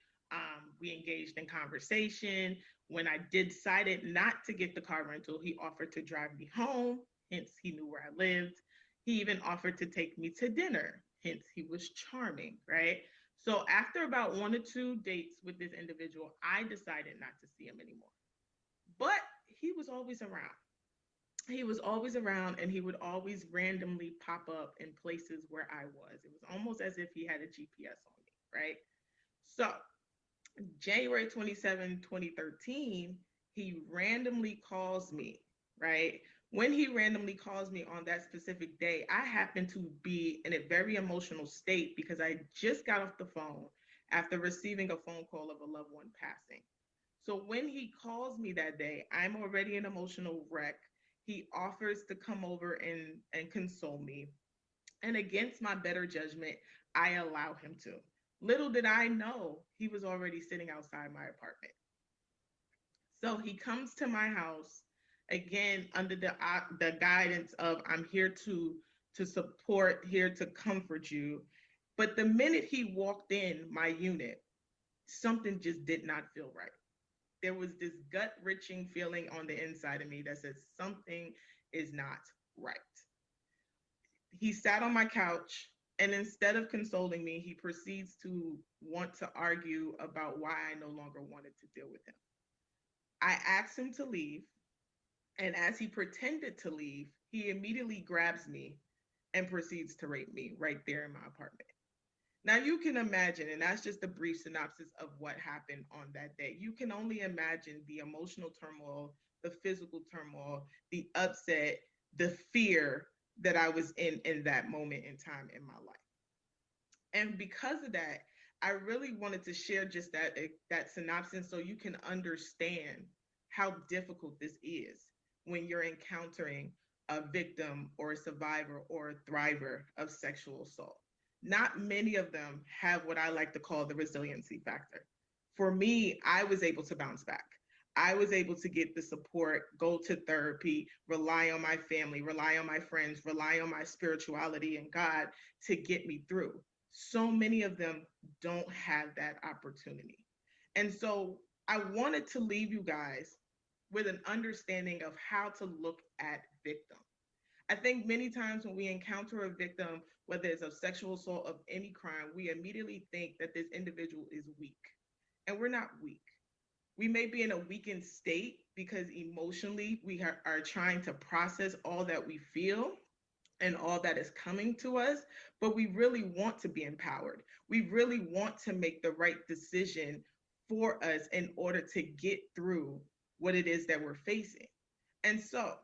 We engaged in conversation. When I decided not to get the car rental, he offered to drive me home. Hence, he knew where I lived. He even offered to take me to dinner. Hence, he was charming, right? So after about 1 or 2 dates with this individual, I decided not to see him anymore. But he was always around. He was always around, and he would always randomly pop up in places where I was. It was almost as if he had a GPS on me, right? So January 27, 2013, he randomly calls me, right? When he randomly calls me on that specific day, I happen to be in a very emotional state because I just got off the phone after receiving a phone call of a loved one passing. So when he calls me that day, I'm already an emotional wreck. He offers to come over and console me. And against my better judgment, I allow him to. Little did I know he was already sitting outside my apartment. So he comes to my house again under the guidance of I'm here to support, here to comfort you. But the minute he walked in my unit, something just did not feel right. There was this gut wrenching feeling on the inside of me that says something is not right. He sat on my couch, and instead of consoling me, he proceeds to want to argue about why I no longer wanted to deal with him. I asked him to leave, and as he pretended to leave, he immediately grabs me and proceeds to rape me right there in my apartment. Now you can imagine, and that's just a brief synopsis of what happened on that day. You can only imagine the emotional turmoil, the physical turmoil, the upset, the fear that I was in that moment in time in my life. And because of that, I really wanted to share just that synopsis so you can understand how difficult this is when you're encountering a victim or a survivor or a thriver of sexual assault. Not many of them have what I like to call the resiliency factor. For me, I was able to bounce back. I was able to get the support, go to therapy, rely on my family, rely on my friends, rely on my spirituality and God to get me through. So many of them don't have that opportunity. And so I wanted to leave you guys with an understanding of how to look at victims. I think many times when we encounter a victim, whether it's of sexual assault of any crime, we immediately think that this individual is weak. And we're not weak. We may be in a weakened state because emotionally we are trying to process all that we feel and all that is coming to us, but we really want to be empowered. We really want to make the right decision for us in order to get through what it is that we're facing. And so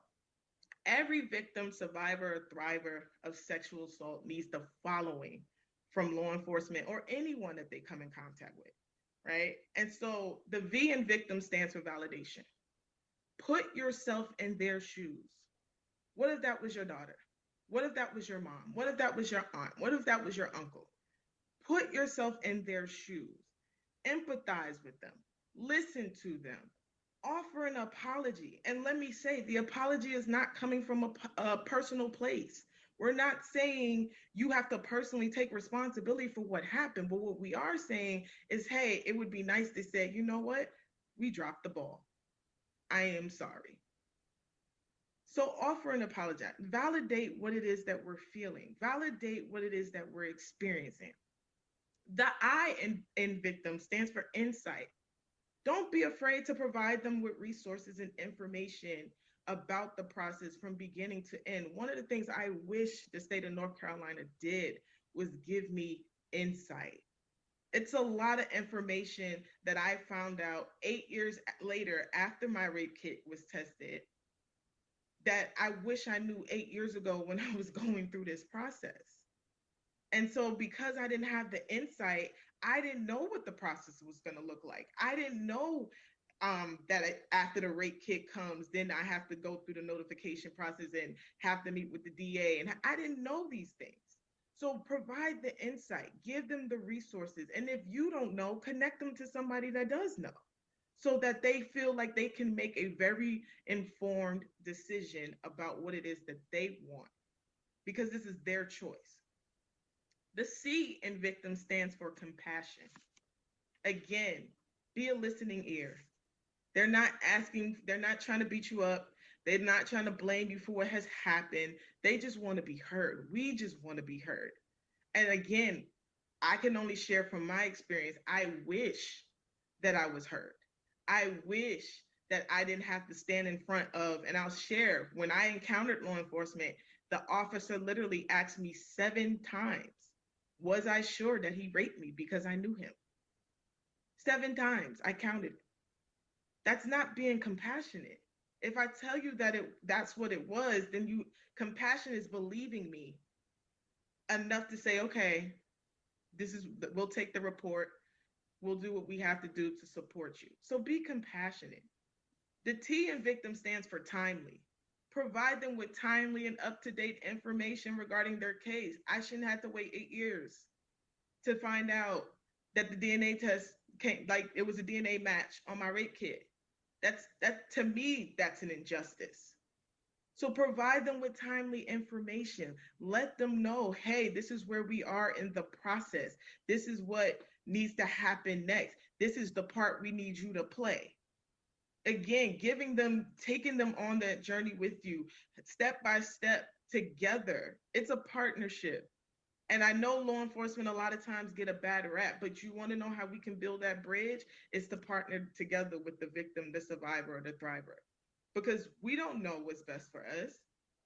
every victim, survivor, or thriver of sexual assault needs the following from law enforcement or anyone that they come in contact with, right? And so the V in victim stands for validation. Put yourself in their shoes. What if that was your daughter? What if that was your mom? What if that was your aunt? What if that was your uncle? Put yourself in their shoes. Empathize with them. Listen to them. Offer an apology. And let me say, the apology is not coming from a personal place. We're not saying you have to personally take responsibility for what happened. But what we are saying is, hey, it would be nice to say, you know what? We dropped the ball. I am sorry. So offer an apology. Validate what it is that we're feeling. Validate what it is that we're experiencing. The I in victim stands for insight. Don't be afraid to provide them with resources and information about the process from beginning to end. One of the things I wish the state of North Carolina did was give me insight. It's a lot of information that I found out 8 years later after my rape kit was tested that I wish I knew 8 years ago when I was going through this process. And so because I didn't have the insight, I didn't know what the process was going to look like. I didn't know that after the rape kit comes, then I have to go through the notification process and have to meet with the DA. And I didn't know these things. So provide the insight, give them the resources. And if you don't know, connect them to somebody that does know so that they feel like they can make a very informed decision about what it is that they want because this is their choice. The C in victim stands for compassion. Again, be a listening ear. They're not trying to beat you up. They're not trying to blame you for what has happened. They just want to be heard. We just want to be heard. And again, I can only share from my experience. I wish that I was heard. I wish that I didn't have to stand in front of. And I'll share, when I encountered law enforcement, the officer literally asked me 7 times, was I sure that he raped me, because I knew him. 7 times, I counted. That's not being compassionate. If I tell you that that's what it was, then compassion is believing me enough to say, okay, we'll take the report. We'll do what we have to do to support you. So be compassionate. The T in victim stands for timely. Provide them with timely and up-to-date information regarding their case. I shouldn't have to wait 8 years to find out that the DNA test came, like it was a DNA match on my rape kit. That to me, that's an injustice. So provide them with timely information. Let them know, hey, this is where we are in the process. This is what needs to happen next. This is the part we need you to play. Again, taking them on that journey with you, step by step, together. It's a partnership. And I know law enforcement a lot of times get a bad rap, but you want to know how we can build that bridge? It's to partner together with the victim, the survivor, or the thriver. Because we don't know what's best for us,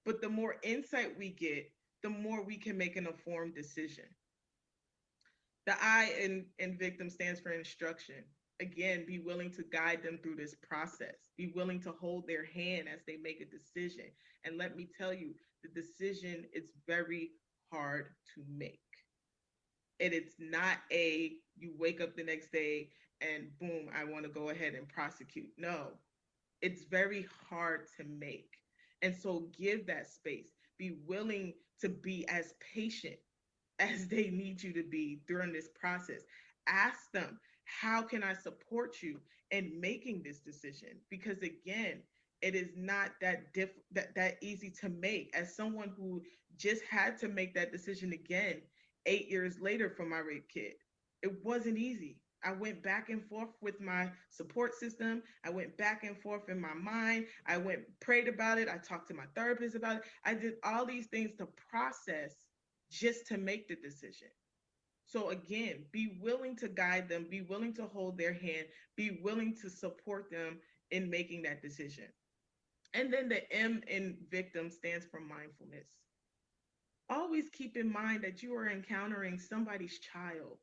but the more insight we get, the more we can make an informed decision. The I in victim stands for instruction. Again, be willing to guide them through this process. Be willing to hold their hand as they make a decision. And let me tell you, the decision is very hard to make. And it's not you wake up the next day and boom, I want to go ahead and prosecute. No, it's very hard to make. And so give that space. Be willing to be as patient as they need you to be during this process. Ask them, how can I support you in making this decision? Because again, it is not that easy to make. As someone who just had to make that decision again 8 years later for my rape kit, it wasn't easy. I went back and forth with my support system. I went back and forth in my mind. Prayed about it. I talked to my therapist about it. I did all these things to process just to make the decision. So again, be willing to guide them, be willing to hold their hand, be willing to support them in making that decision. And then the M in victim stands for mindfulness. Always keep in mind that you are encountering somebody's child,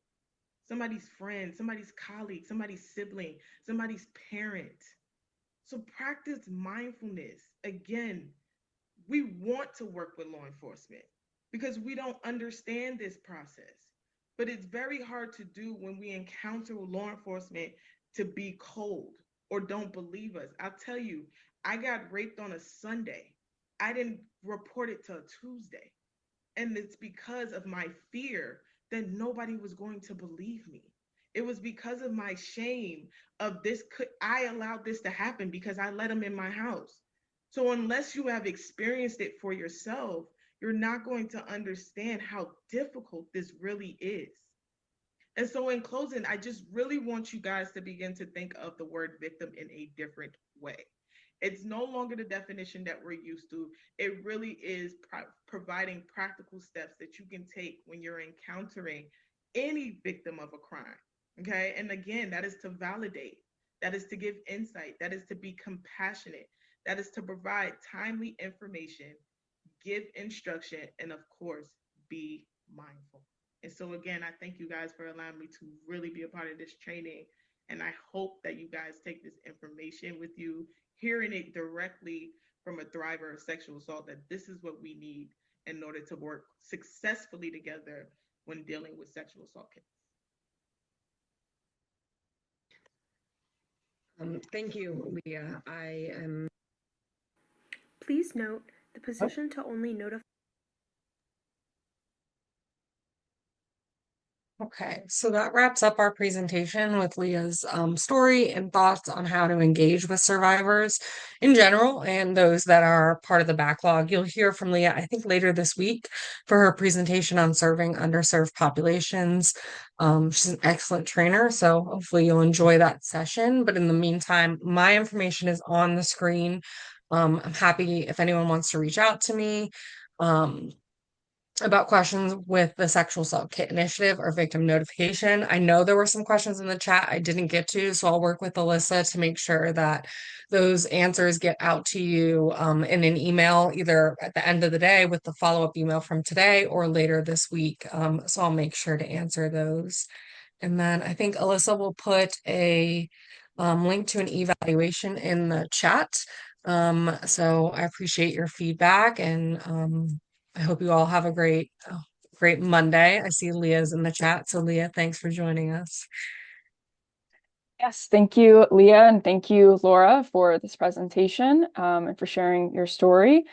somebody's friend, somebody's colleague, somebody's sibling, somebody's parent. So practice mindfulness. Again, we want to work with law enforcement because we don't understand this process. But it's very hard to do when we encounter law enforcement to be cold or don't believe us. I'll tell you, I got raped on a Sunday. I didn't report it till a Tuesday. And it's because of my fear that nobody was going to believe me. It was because of my shame of this. I allowed this to happen because I let him in my house. So unless you have experienced it for yourself, you're not going to understand how difficult this really is. And so in closing, I just really want you guys to begin to think of the word victim in a different way. It's no longer the definition that we're used to. It really is providing practical steps that you can take when you're encountering any victim of a crime. Okay. And again, that is to validate, that is to give insight, that is to be compassionate, that is to provide timely information, give instruction, and of course, be mindful. And so again, I thank you guys for allowing me to really be a part of this training. And I hope that you guys take this information with you, hearing it directly from a thriver of sexual assault, that this is what we need in order to work successfully together when dealing with sexual assault cases. Thank you, Leah. I am. Please note the position to only notify. Okay, so that wraps up our presentation with Leah's story and thoughts on how to engage with survivors in general and those that are part of the backlog. You'll hear from Leah, I think, later this week for her presentation on serving underserved populations. She's an excellent trainer, so hopefully you'll enjoy that session. But in the meantime, my information is on the screen. I'm happy if anyone wants to reach out to me. about questions with the sexual assault kit initiative or victim notification. I know there were some questions in the chat I didn't get to, so I'll work with Alyssa to make sure that those answers get out to you in an email, either at the end of the day with the follow-up email from today or later this week. So I'll make sure to answer those. And then I think Alyssa will put a link to an evaluation in the chat. So I appreciate your feedback, and I hope you all have a great Monday. I see Leah's in the chat. So Leah, thanks for joining us. Yes, thank you, Leah, and thank you, Laura, for this presentation and for sharing your story.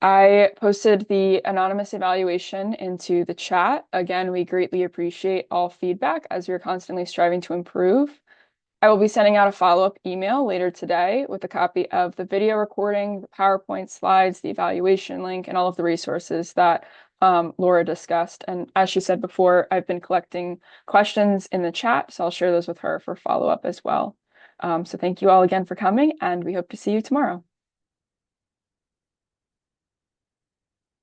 I posted the anonymous evaluation into the chat. Again, we greatly appreciate all feedback as we're constantly striving to improve. I will be sending out a follow-up email later today with a copy of the video recording, the PowerPoint slides, the evaluation link, and all of the resources that Laura discussed. And as she said before, I've been collecting questions in the chat, so I'll share those with her for follow-up as well. So thank you all again for coming, and we hope to see you tomorrow.